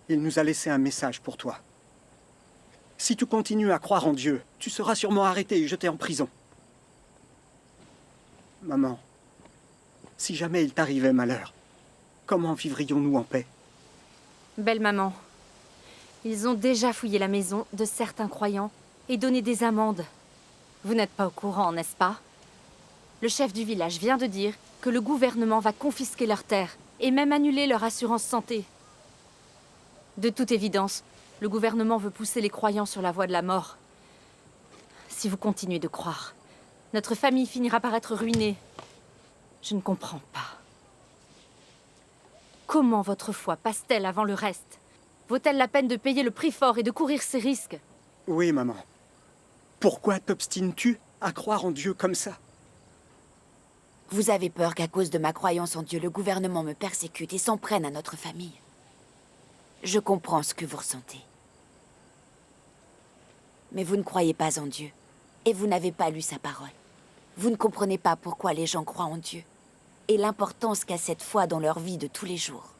Il nous a laissé un message pour toi. Si tu continues à croire en Dieu, tu seras sûrement arrêté et jeté en prison. Maman, si jamais il t'arrivait malheur, comment vivrions-nous en paix? Belle maman, ils ont déjà fouillé la maison de certains croyants et donné des amendes. Vous n'êtes pas au courant, n'est-ce pas? Le chef du village vient de dire que le gouvernement va confisquer leurs terres et même annuler leur assurance santé. De toute évidence, le gouvernement veut pousser les croyants sur la voie de la mort. Si vous continuez de croire, notre famille finira par être ruinée. Je ne comprends pas. Comment votre foi passe-t-elle avant le reste? Vaut-elle la peine de payer le prix fort et de courir ces risques? Oui, maman. Pourquoi t'obstines-tu à croire en Dieu comme ça? Vous avez peur qu'à cause de ma croyance en Dieu, le gouvernement me persécute et s'en prenne à notre famille. Je comprends ce que vous ressentez. Mais vous ne croyez pas en Dieu, et vous n'avez pas lu sa parole. Vous ne comprenez pas pourquoi les gens croient en Dieu, et l'importance qu'a cette foi dans leur vie de tous les jours.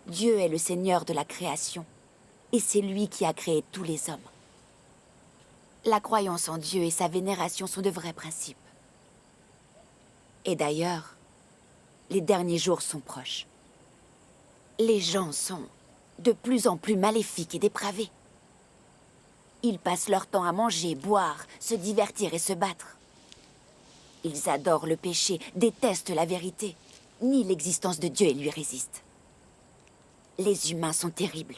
Dieu est le Seigneur de la création, et c'est lui qui a créé tous les hommes. La croyance en Dieu et sa vénération sont de vrais principes. Et d'ailleurs, les derniers jours sont proches. Les gens sont de plus en plus maléfiques et dépravés. Ils passent leur temps à manger, boire, se divertir et se battre. Ils adorent le péché, détestent la vérité, nient l'existence de Dieu et lui résistent. Les humains sont terribles.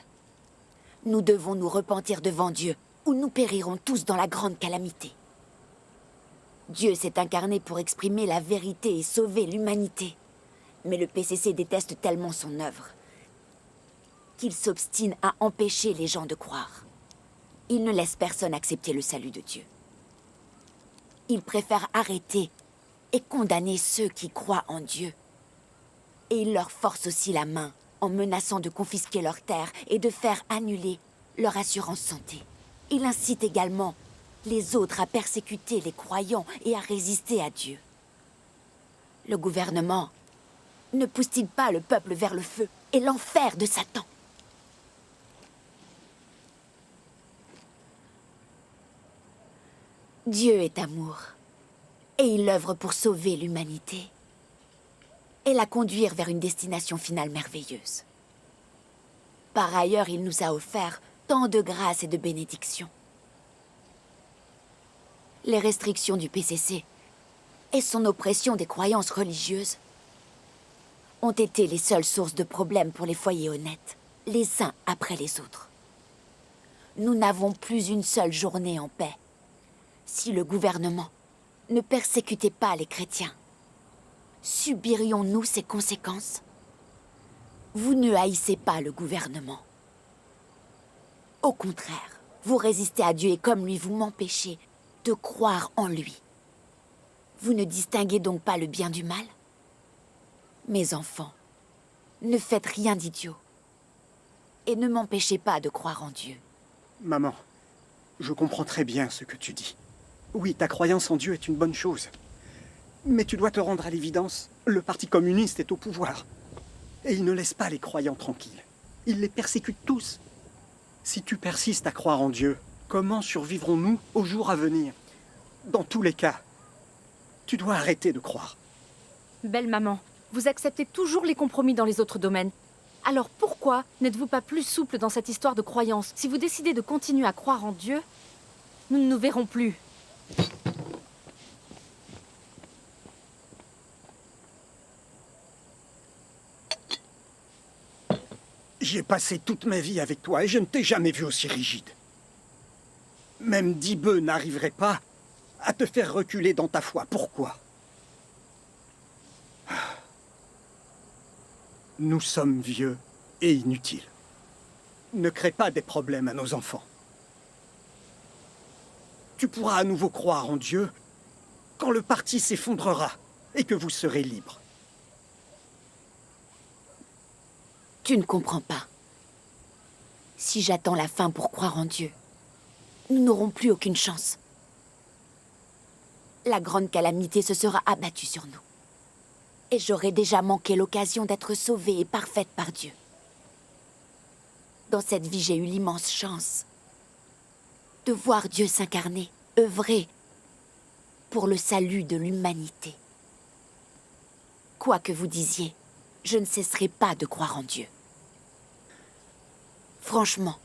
Nous devons nous repentir devant Dieu, ou nous périrons tous dans la grande calamité. Dieu s'est incarné pour exprimer la vérité et sauver l'humanité. Mais le PCC déteste tellement son œuvre qu'il s'obstine à empêcher les gens de croire. Il ne laisse personne accepter le salut de Dieu. Il préfère arrêter et condamner ceux qui croient en Dieu. Et il leur force aussi la main en menaçant de confisquer leurs terres et de faire annuler leur assurance santé. Il incite également les autres à persécuter les croyants et à résister à Dieu. Le gouvernement ne pousse-t-il pas le peuple vers le feu et l'enfer de Satan? Dieu est amour, et il œuvre pour sauver l'humanité et la conduire vers une destination finale merveilleuse. Par ailleurs, il nous a offert tant de grâces et de bénédictions. Les restrictions du PCC et son oppression des croyances religieuses ont été les seules sources de problèmes pour les foyers honnêtes, les uns après les autres. Nous n'avons plus une seule journée en paix si le gouvernement ne persécutait pas les chrétiens. Subirions-nous ces conséquences? Vous ne haïssez pas le gouvernement. Au contraire, vous résistez à Dieu et comme lui, vous m'empêchez de croire en lui. Vous ne distinguez donc pas le bien du mal? Mes enfants, ne faites rien d'idiot. Et ne m'empêchez pas de croire en Dieu. Maman, je comprends très bien ce que tu dis. Oui, ta croyance en Dieu est une bonne chose. Mais tu dois te rendre à l'évidence, le Parti communiste est au pouvoir. Et il ne laisse pas les croyants tranquilles. Il les persécute tous. Si tu persistes à croire en Dieu, comment survivrons-nous aux jours à venir? Dans tous les cas, tu dois arrêter de croire. Belle maman, vous acceptez toujours les compromis dans les autres domaines. Alors pourquoi n'êtes-vous pas plus souple dans cette histoire de croyance? Si vous décidez de continuer à croire en Dieu, nous ne nous verrons plus. J'ai passé toute ma vie avec toi et je ne t'ai jamais vu aussi rigide. Même 10 bœufs n'arriveraient pas à te faire reculer dans ta foi. Pourquoi? Nous sommes vieux et inutiles. Ne crée pas des problèmes à nos enfants. Tu pourras à nouveau croire en Dieu quand le parti s'effondrera et que vous serez libre. Tu ne comprends pas. Si j'attends la fin pour croire en Dieu, nous n'aurons plus aucune chance. La grande calamité se sera abattue sur nous. Et j'aurai déjà manqué l'occasion d'être sauvée et parfaite par Dieu. Dans cette vie, j'ai eu l'immense chance de voir Dieu s'incarner, œuvrer pour le salut de l'humanité. Quoi que vous disiez, je ne cesserai pas de croire en Dieu. Franchement,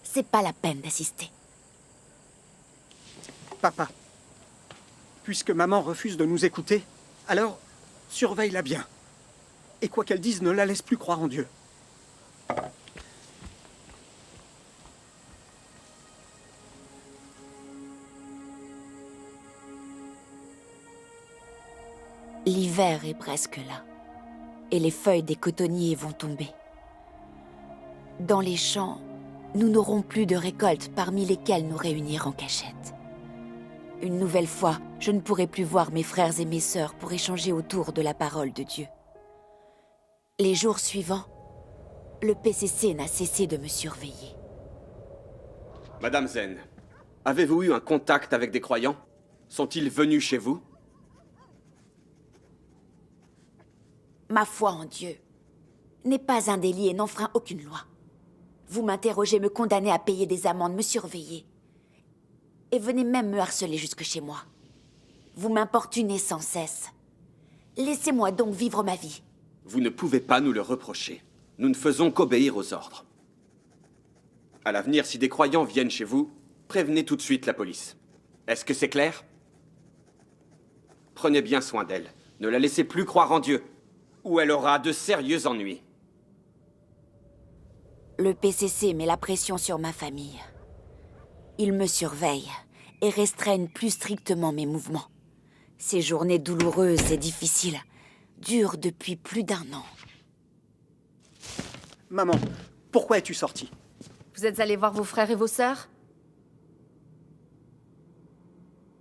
c'est pas la peine d'assister. Papa, puisque maman refuse de nous écouter, alors surveille-la bien. Et quoi qu'elle dise, ne la laisse plus croire en Dieu. L'hiver est presque là, et les feuilles des cotonniers vont tomber. Dans les champs, nous n'aurons plus de récoltes parmi lesquelles nous réunir en cachette. Une nouvelle fois, je ne pourrai plus voir mes frères et mes sœurs pour échanger autour de la parole de Dieu. Les jours suivants, le PCC n'a cessé de me surveiller. Madame Zen, avez-vous eu un contact avec des croyants? Sont-ils venus chez vous? Ma foi en Dieu n'est pas un délit et n'enfreint aucune loi. Vous m'interrogez, me condamnez à payer des amendes, me surveiller. Et venez même me harceler jusque chez moi. Vous m'importunez sans cesse. Laissez-moi donc vivre ma vie. Vous ne pouvez pas nous le reprocher. Nous ne faisons qu'obéir aux ordres. À l'avenir, si des croyants viennent chez vous, prévenez tout de suite la police. Est-ce que c'est clair? Prenez bien soin d'elle. Ne la laissez plus croire en Dieu, ou elle aura de sérieux ennuis. Le PCC met la pression sur ma famille. Ils me surveillent et restreignent plus strictement mes mouvements. Ces journées douloureuses et difficiles durent depuis plus d'1 an. Maman, pourquoi es-tu sortie? Vous êtes allés voir vos frères et vos sœurs?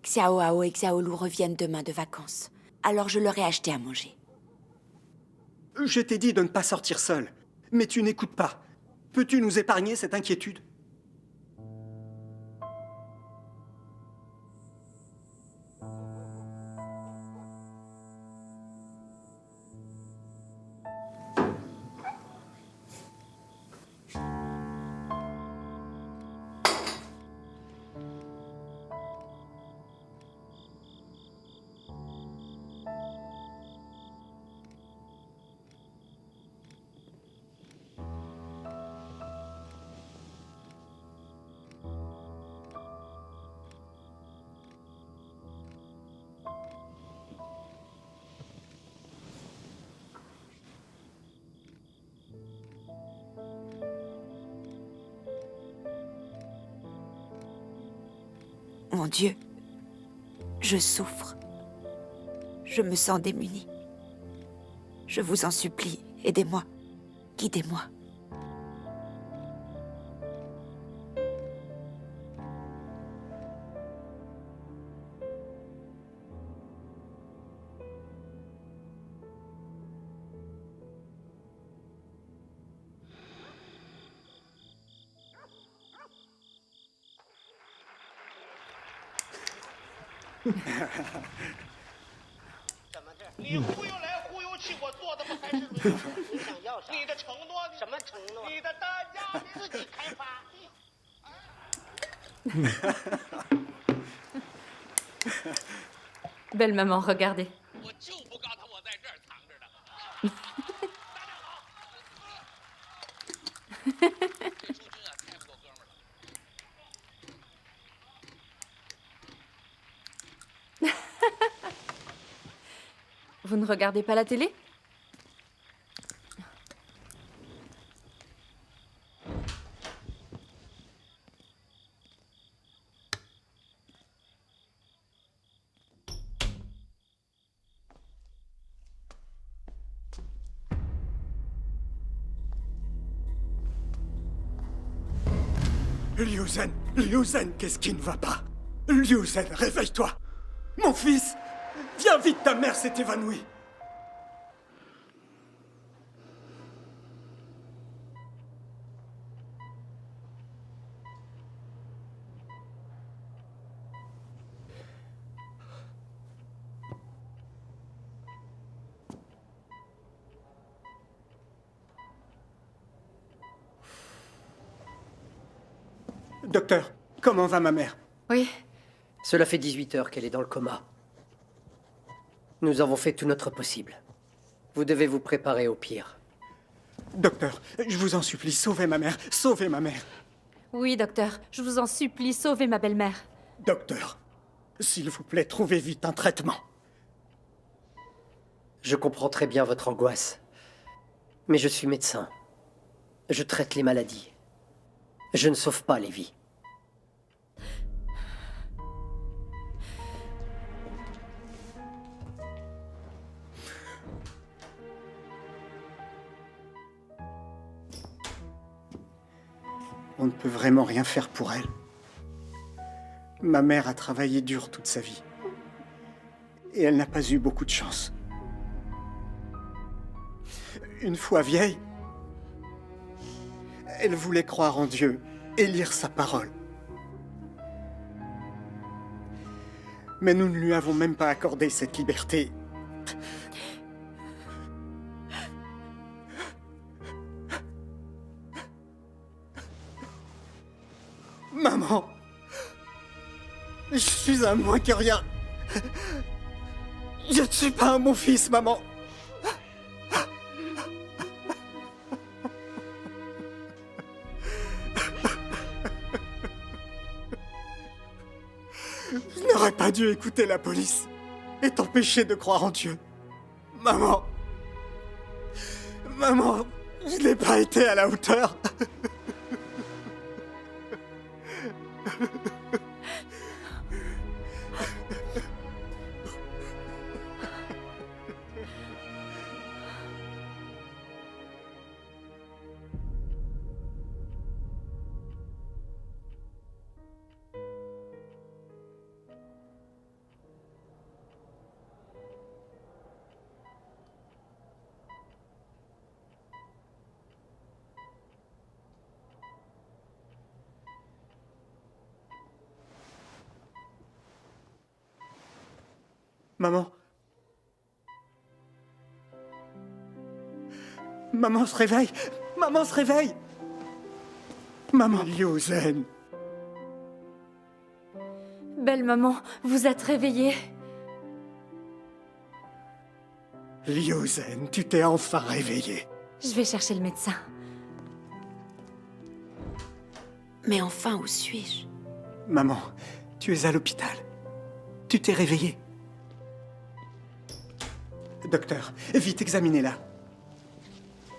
Xiao Hao et Xiao Lu reviennent demain de vacances. Alors je leur ai acheté à manger. Je t'ai dit de ne pas sortir seule, mais tu n'écoutes pas. Peux-tu nous épargner cette inquiétude? Mon Dieu, je souffre. Je me sens démunie. Je vous en supplie, aidez-moi, guidez-moi. Belle maman, regardez. Vous ne regardez pas la télé? Liu Zhen, qu'est-ce qui ne va pas? Liu Zhen, réveille-toi! Mon fils! Viens vite, ta mère s'est évanouie! Docteur, comment va ma mère? Oui. Cela fait 18 heures qu'elle est dans le coma. Nous avons fait tout notre possible. Vous devez vous préparer au pire. Docteur, je vous en supplie, sauvez ma mère, sauvez ma mère. Oui, docteur, je vous en supplie, sauvez ma belle-mère. Docteur, s'il vous plaît, trouvez vite un traitement. Je comprends très bien votre angoisse. Mais je suis médecin. Je traite les maladies. Je ne sauve pas les vies. On ne peut vraiment rien faire pour elle. Ma mère a travaillé dur toute sa vie. Et elle n'a pas eu beaucoup de chance. Une fois vieille, elle voulait croire en Dieu et lire sa parole. Mais nous ne lui avons même pas accordé cette liberté. Maman, je suis un moins que rien. Je ne suis pas mon fils, maman. Je n'aurais pas dû écouter la police et t'empêcher de croire en Dieu. Maman. Maman, je n'ai pas été à la hauteur. Maman. Maman se réveille. Maman se réveille. Maman. Liu Zhen. Belle maman, vous êtes réveillée. Liu Zhen, tu t'es enfin réveillée. Je vais chercher le médecin. Mais enfin, où suis-je? Maman, tu es à l'hôpital. Tu t'es réveillée. Docteur, vite examinez-la.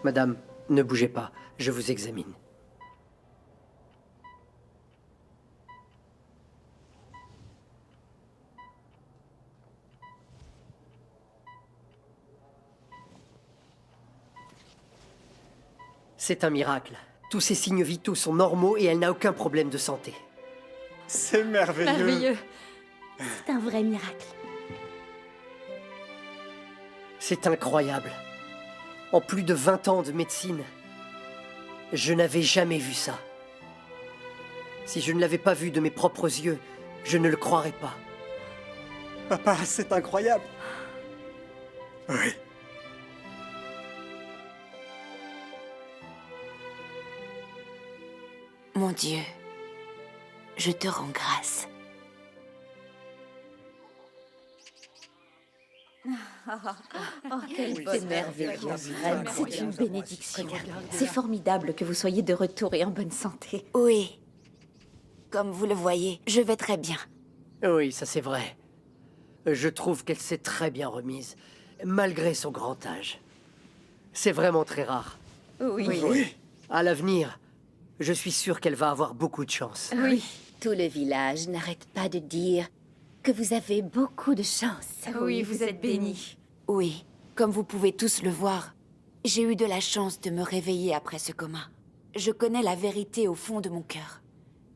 Madame, ne bougez pas, je vous examine. C'est un miracle. Tous ses signes vitaux sont normaux et elle n'a aucun problème de santé. C'est merveilleux. Merveilleux. C'est un vrai miracle. C'est incroyable. En plus de 20 ans de médecine, je n'avais jamais vu ça. Si je ne l'avais pas vu de mes propres yeux, je ne le croirais pas. Papa, c'est incroyable. Oui. Mon Dieu, je te rends grâce. C'est merveilleux. C'est une bénédiction. C'est formidable que vous soyez de retour et en bonne santé. Oui. Comme vous le voyez, je vais très bien. Oui, ça c'est vrai. Je trouve qu'elle s'est très bien remise, malgré son grand âge. C'est vraiment très rare. Oui. À l'avenir, je suis sûr qu'elle va avoir beaucoup de chance. Oui. Tout le village n'arrête pas de dire que vous avez beaucoup de chance. Oui, vous êtes bénie. Oui, comme vous pouvez tous le voir, j'ai eu de la chance de me réveiller après ce coma. Je connais la vérité au fond de mon cœur.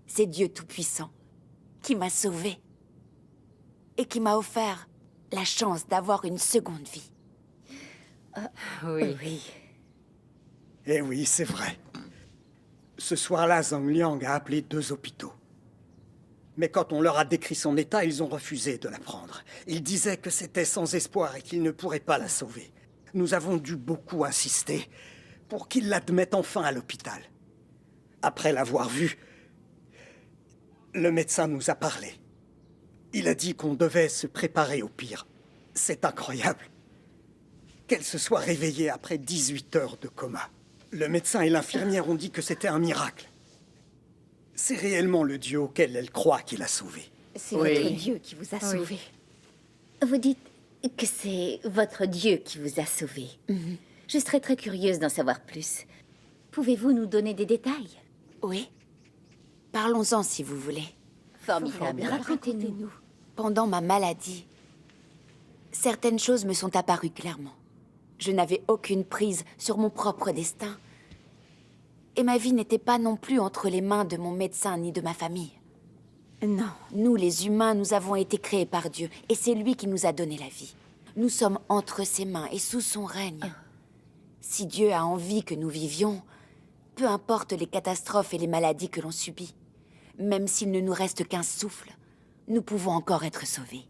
C'est Dieu Tout-Puissant qui m'a sauvée et qui m'a offert la chance d'avoir une seconde vie. Oui. Eh oui, c'est vrai. Ce soir-là, Zhang Liang a appelé 2 hôpitaux. Mais quand on leur a décrit son état, ils ont refusé de la prendre. Ils disaient que c'était sans espoir et qu'ils ne pourraient pas la sauver. Nous avons dû beaucoup insister pour qu'ils l'admettent enfin à l'hôpital. Après l'avoir vue, le médecin nous a parlé. Il a dit qu'on devait se préparer au pire. C'est incroyable. Qu'elle se soit réveillée après 18 heures de coma. Le médecin et l'infirmière ont dit que c'était un miracle. C'est réellement le Dieu auquel elle croit qui l'a sauvée. C'est Oui. votre Dieu qui vous a Oui. sauvé. Vous dites que c'est votre Dieu qui vous a sauvé. Je serais très curieuse d'en savoir plus. Pouvez-vous nous donner des détails? Oui. Parlons-en si vous voulez. Formidable. Racontez-nous. Pendant ma maladie, certaines choses me sont apparues clairement. Je n'avais aucune prise sur mon propre destin. Et ma vie n'était pas non plus entre les mains de mon médecin ni de ma famille. Non, nous les humains, nous avons été créés par Dieu, et c'est lui qui nous a donné la vie. Nous sommes entre ses mains et sous son règne. Si Dieu a envie que nous vivions, peu importe les catastrophes et les maladies que l'on subit, même s'il ne nous reste qu'un souffle, nous pouvons encore être sauvés.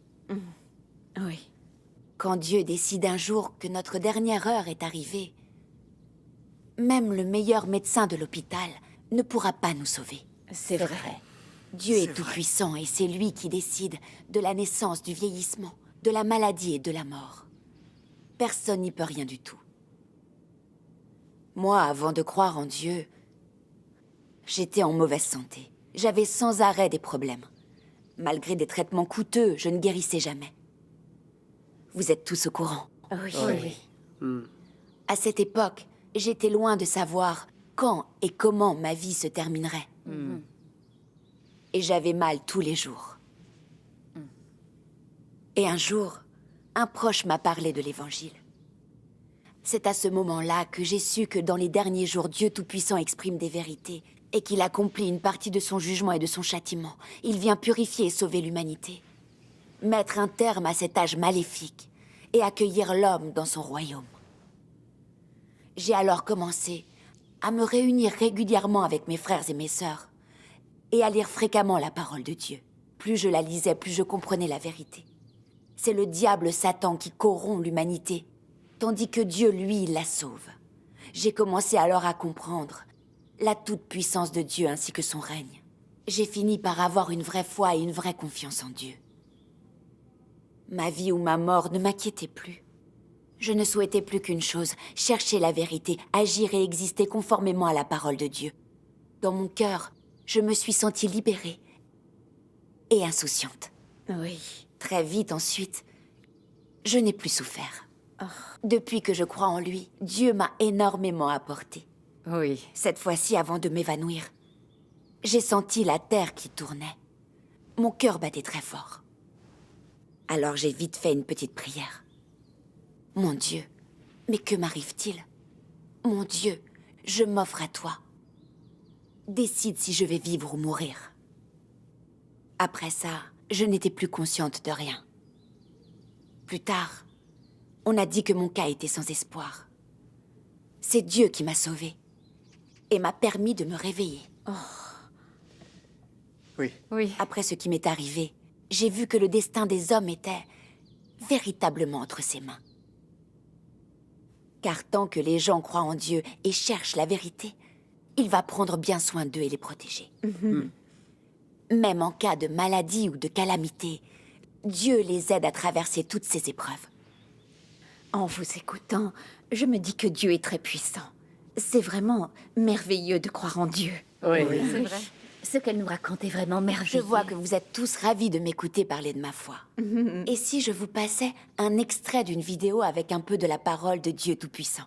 Oui. Quand Dieu décide un jour que notre dernière heure est arrivée, même le meilleur médecin de l'hôpital ne pourra pas nous sauver. C'est vrai. Dieu C'est est vrai. tout-puissant et c'est lui qui décide de la naissance, du vieillissement, de la maladie et de la mort. Personne n'y peut rien du tout. Moi, avant de croire en Dieu, j'étais en mauvaise santé. J'avais sans arrêt des problèmes. Malgré des traitements coûteux, je ne guérissais jamais. Vous êtes tous au courant. Oui. À cette époque, j'étais loin de savoir quand et comment ma vie se terminerait. Et j'avais mal tous les jours. Et un jour, un proche m'a parlé de l'Évangile. C'est à ce moment-là que j'ai su que dans les derniers jours, Dieu Tout-Puissant exprime des vérités et qu'il accomplit une partie de son jugement et de son châtiment. Il vient purifier et sauver l'humanité, mettre un terme à cet âge maléfique et accueillir l'homme dans son royaume. J'ai alors commencé à me réunir régulièrement avec mes frères et mes sœurs et à lire fréquemment la parole de Dieu. Plus je la lisais, plus je comprenais la vérité. C'est le diable Satan qui corrompt l'humanité, tandis que Dieu, lui, la sauve. J'ai commencé alors à comprendre la toute-puissance de Dieu ainsi que son règne. J'ai fini par avoir une vraie foi et une vraie confiance en Dieu. Ma vie ou ma mort ne m'inquiétait plus. Je ne souhaitais plus qu'une chose, chercher la vérité, agir et exister conformément à la parole de Dieu. Dans mon cœur, je me suis sentie libérée et insouciante. Oui. Très vite ensuite, je n'ai plus souffert. Depuis que je crois en lui, Dieu m'a énormément apporté. Oui. Cette fois-ci, avant de m'évanouir, j'ai senti la terre qui tournait. Mon cœur battait très fort. Alors j'ai vite fait une petite prière. Mon Dieu, mais que m'arrive-t-il? Mon Dieu, je m'offre à toi. Décide si je vais vivre ou mourir. Après ça, je n'étais plus consciente de rien. Plus tard, on a dit que mon cas était sans espoir. C'est Dieu qui m'a sauvée et m'a permis de me réveiller. Oui. Oui. Après ce qui m'est arrivé, j'ai vu que le destin des hommes était véritablement entre ses mains. Car tant que les gens croient en Dieu et cherchent la vérité, il va prendre bien soin d'eux et les protéger. Même en cas de maladie ou de calamité, Dieu les aide à traverser toutes ces épreuves. En vous écoutant, je me dis que Dieu est très puissant. C'est vraiment merveilleux de croire en Dieu. Oui. C'est vrai. Ce qu'elle nous raconte est vraiment merveilleux. Je vois que vous êtes tous ravis de m'écouter parler de ma foi. Et si je vous passais un extrait d'une vidéo avec un peu de la parole de Dieu Tout-Puissant?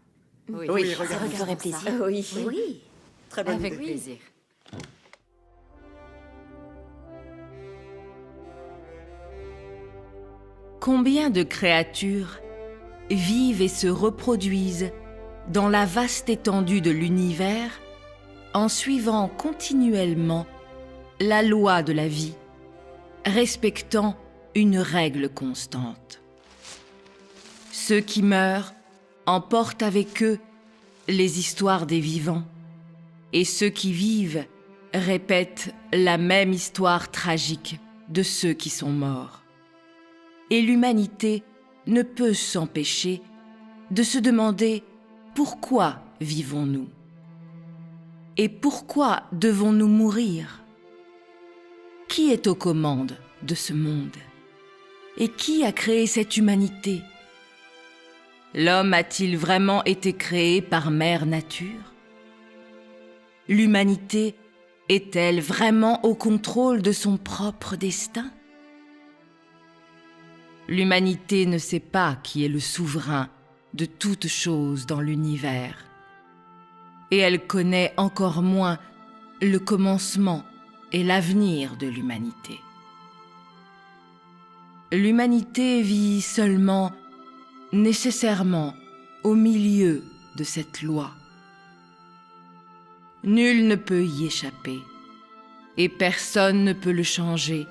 Oui. Oui, Ça vous ferait plaisir? Oui. Oui. Très bonne Avec idée. plaisir. Combien de créatures vivent et se reproduisent dans la vaste étendue de l'univers en suivant continuellement la loi de la vie, respectant une règle constante. Ceux qui meurent emportent avec eux les histoires des vivants, et ceux qui vivent répètent la même histoire tragique de ceux qui sont morts. Et l'humanité ne peut s'empêcher de se demander pourquoi vivons-nous? Et pourquoi devons-nous mourir? Qui est aux commandes de ce monde? Et qui a créé cette humanité? L'homme a-t-il vraiment été créé par mère nature? L'humanité est-elle vraiment au contrôle de son propre destin? L'humanité ne sait pas qui est le souverain de toutes choses dans l'univers. Et elle connaît encore moins le commencement et l'avenir de l'humanité. L'humanité vit seulement, nécessairement, au milieu de cette loi. Nul ne peut y échapper, et personne ne peut le changer,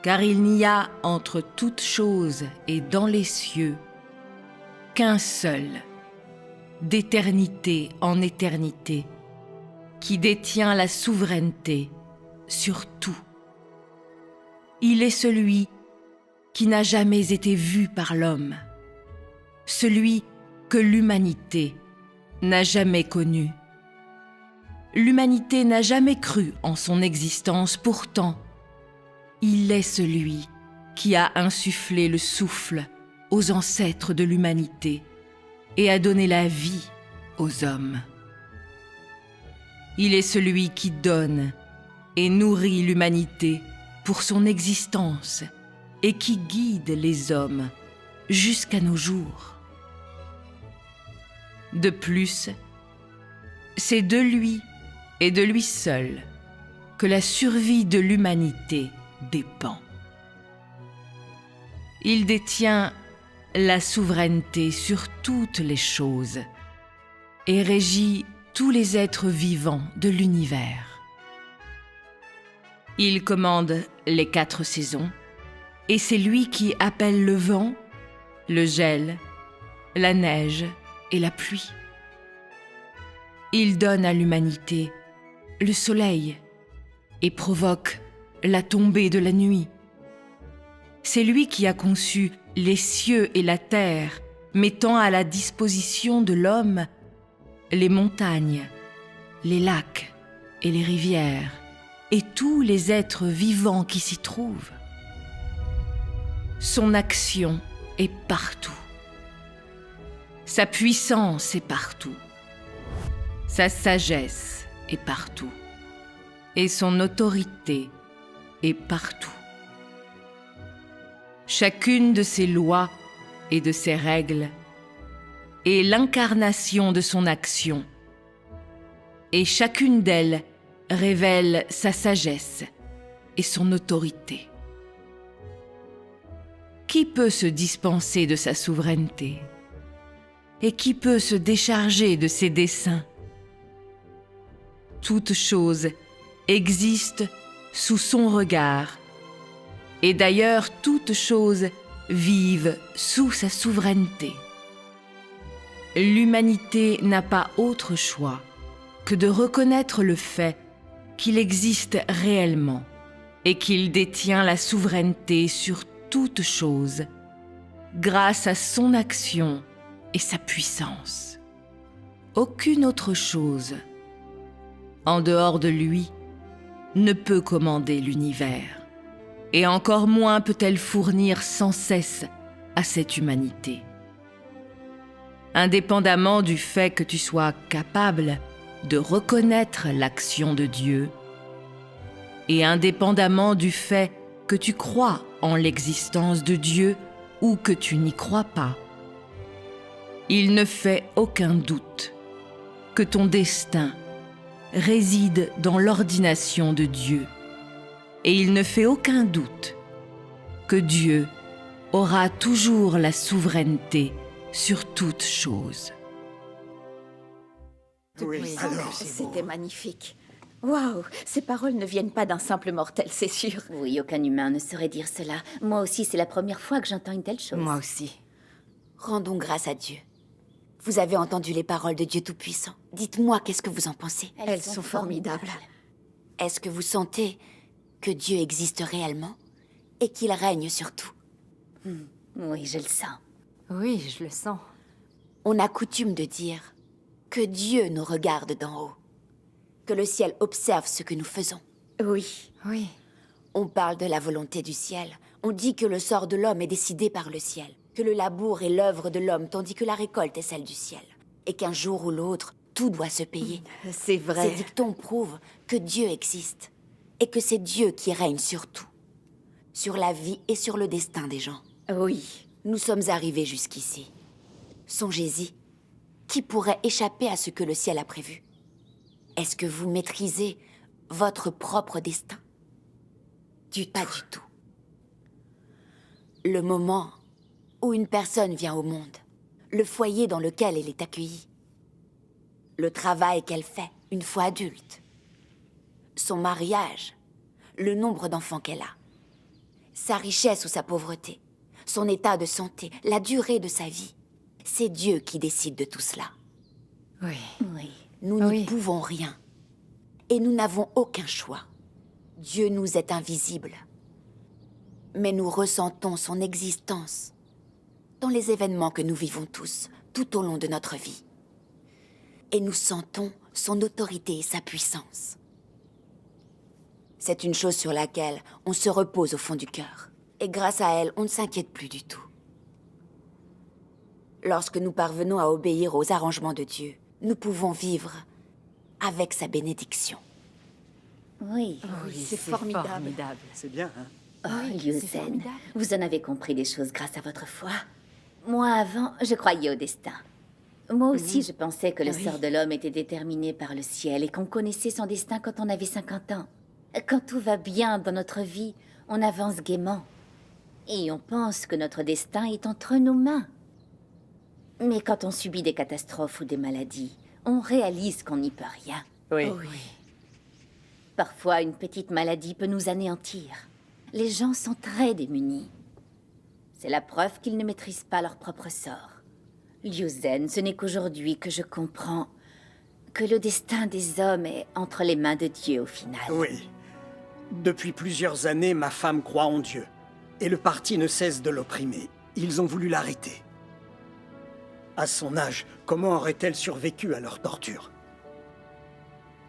car il n'y a entre toutes choses et dans les cieux qu'un seul, d'éternité en éternité, qui détient la souveraineté sur tout. Il est celui qui n'a jamais été vu par l'homme, celui que l'humanité n'a jamais connu. L'humanité n'a jamais cru en son existence, pourtant, il est celui qui a insufflé le souffle aux ancêtres de l'humanité et a donné la vie aux hommes. Il est celui qui donne et nourrit l'humanité pour son existence et qui guide les hommes jusqu'à nos jours. De plus, c'est de lui et de lui seul que la survie de l'humanité dépend. Il détient la souveraineté sur toutes les choses et régit tous les êtres vivants de l'univers. Il commande les 4 saisons et c'est lui qui appelle le vent, le gel, la neige et la pluie. Il donne à l'humanité le soleil et provoque la tombée de la nuit. C'est lui qui a conçu les cieux et la terre, mettant à la disposition de l'homme les montagnes, les lacs et les rivières, et tous les êtres vivants qui s'y trouvent. Son action est partout. Sa puissance est partout. Sa sagesse est partout. Et son autorité est partout. Chacune de ses lois et de ses règles est l'incarnation de son action, et chacune d'elles révèle sa sagesse et son autorité. Qui peut se dispenser de sa souveraineté? Et qui peut se décharger de ses desseins? Toute chose existe sous son regard, et d'ailleurs toutes choses vivent sous sa souveraineté. L'humanité n'a pas autre choix que de reconnaître le fait qu'il existe réellement et qu'il détient la souveraineté sur toute chose grâce à son action et sa puissance. Aucune autre chose, en dehors de lui, ne peut commander l'univers, et encore moins peut-elle fournir sans cesse à cette humanité. Indépendamment du fait que tu sois capable de reconnaître l'action de Dieu, et indépendamment du fait que tu crois en l'existence de Dieu ou que tu n'y crois pas, il ne fait aucun doute que ton destin réside dans l'ordination de Dieu, et il ne fait aucun doute que Dieu aura toujours la souveraineté sur toute chose. Oui, alors, C'était magnifique. Waouh, ces paroles ne viennent pas d'un simple mortel, c'est sûr. Oui, aucun humain ne saurait dire cela. Moi aussi, c'est la première fois que j'entends une telle chose. Moi aussi. Rendons grâce à Dieu. Vous avez entendu les paroles de Dieu Tout-Puissant. Dites-moi, qu'est-ce que vous en pensez? Elles sont formidables. Est-ce que vous sentez que Dieu existe réellement et qu'il règne sur tout? Oui, je le sens. Oui, je le sens. On a coutume de dire que Dieu nous regarde d'en haut, que le ciel observe ce que nous faisons. Oui. Oui. On parle de la volonté du ciel. On dit que le sort de l'homme est décidé par le ciel, que le labour est l'œuvre de l'homme tandis que la récolte est celle du ciel, et qu'un jour ou l'autre, tout doit se payer. C'est vrai. Ces dictons prouvent que Dieu existe, et que c'est Dieu qui règne sur tout, sur la vie et sur le destin des gens. Oui. Nous sommes arrivés jusqu'ici. Songez-y, qui pourrait échapper à ce que le ciel a prévu? Est-ce que vous maîtrisez votre propre destin? Pas du tout. Le moment où une personne vient au monde, le foyer dans lequel elle est accueillie, le travail qu'elle fait une fois adulte, son mariage, le nombre d'enfants qu'elle a, sa richesse ou sa pauvreté, son état de santé, la durée de sa vie. C'est Dieu qui décide de tout cela. Oui. Oui. Nous n'y pouvons rien. Et nous n'avons aucun choix. Dieu nous est invisible. Mais nous ressentons son existence dans les événements que nous vivons tous, tout au long de notre vie. Et nous sentons son autorité et sa puissance. C'est une chose sur laquelle on se repose au fond du cœur. Et grâce à elle, on ne s'inquiète plus du tout. Lorsque nous parvenons à obéir aux arrangements de Dieu, nous pouvons vivre avec sa bénédiction. Oui. c'est formidable. C'est bien, hein? Oh, Oui, Liu c'est Zhen, formidable. vous en avez compris des choses grâce à votre foi. Moi, avant, je croyais au destin. Moi aussi, je pensais que le sort de l'homme était déterminé par le ciel et qu'on connaissait son destin quand on avait 50 ans. Quand tout va bien dans notre vie, on avance gaiement. Et on pense que notre destin est entre nos mains. Mais quand on subit des catastrophes ou des maladies, on réalise qu'on n'y peut rien. Oui. Parfois, une petite maladie peut nous anéantir. Les gens sont très démunis. C'est la preuve qu'ils ne maîtrisent pas leur propre sort. Liu Zhen, ce n'est qu'aujourd'hui que je comprends que le destin des hommes est entre les mains de Dieu au final. Oui. Depuis plusieurs années, ma femme croit en Dieu. Et le parti ne cesse de l'opprimer. Ils ont voulu l'arrêter. À son âge, comment aurait-elle survécu à leur torture?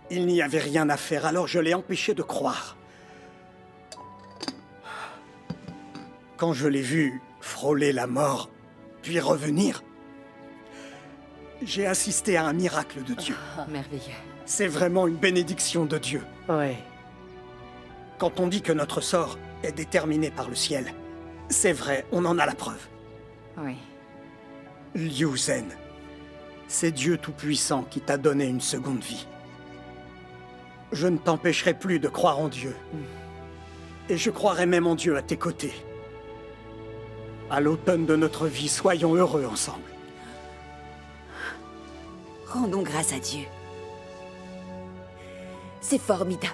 Il n'y avait rien à faire, alors je l'ai empêchée de croire. Quand je l'ai vue frôler la mort, puis revenir, j'ai assisté à un miracle de Dieu. Merveilleux. C'est vraiment une bénédiction de Dieu. Oui. Quand on dit que notre sort est déterminé par le ciel, c'est vrai, on en a la preuve. Oui. Liu Zhen, c'est Dieu Tout-Puissant qui t'a donné une seconde vie. Je ne t'empêcherai plus de croire en Dieu. Et je croirai même en Dieu à tes côtés. À l'automne de notre vie, soyons heureux ensemble. Rendons grâce à Dieu. C'est formidable.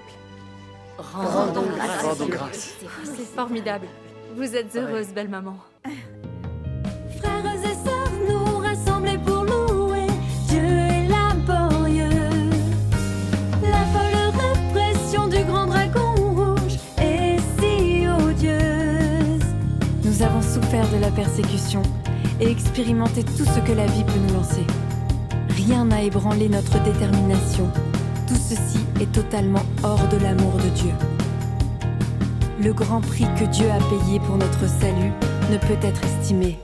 Rendons grâce. Rendons grâce. C'est formidable. Vous êtes heureuse, belle maman. Frères et sœurs, nous rassembler pour louer Dieu est laborieux. La folle répression du grand dragon rouge est si odieuse. Nous avons souffert de la persécution et expérimenté tout ce que la vie peut nous lancer. Rien n'a ébranlé notre détermination. Tout ceci est totalement hors de l'amour de Dieu. Le grand prix que Dieu a payé pour notre salut ne peut être estimé.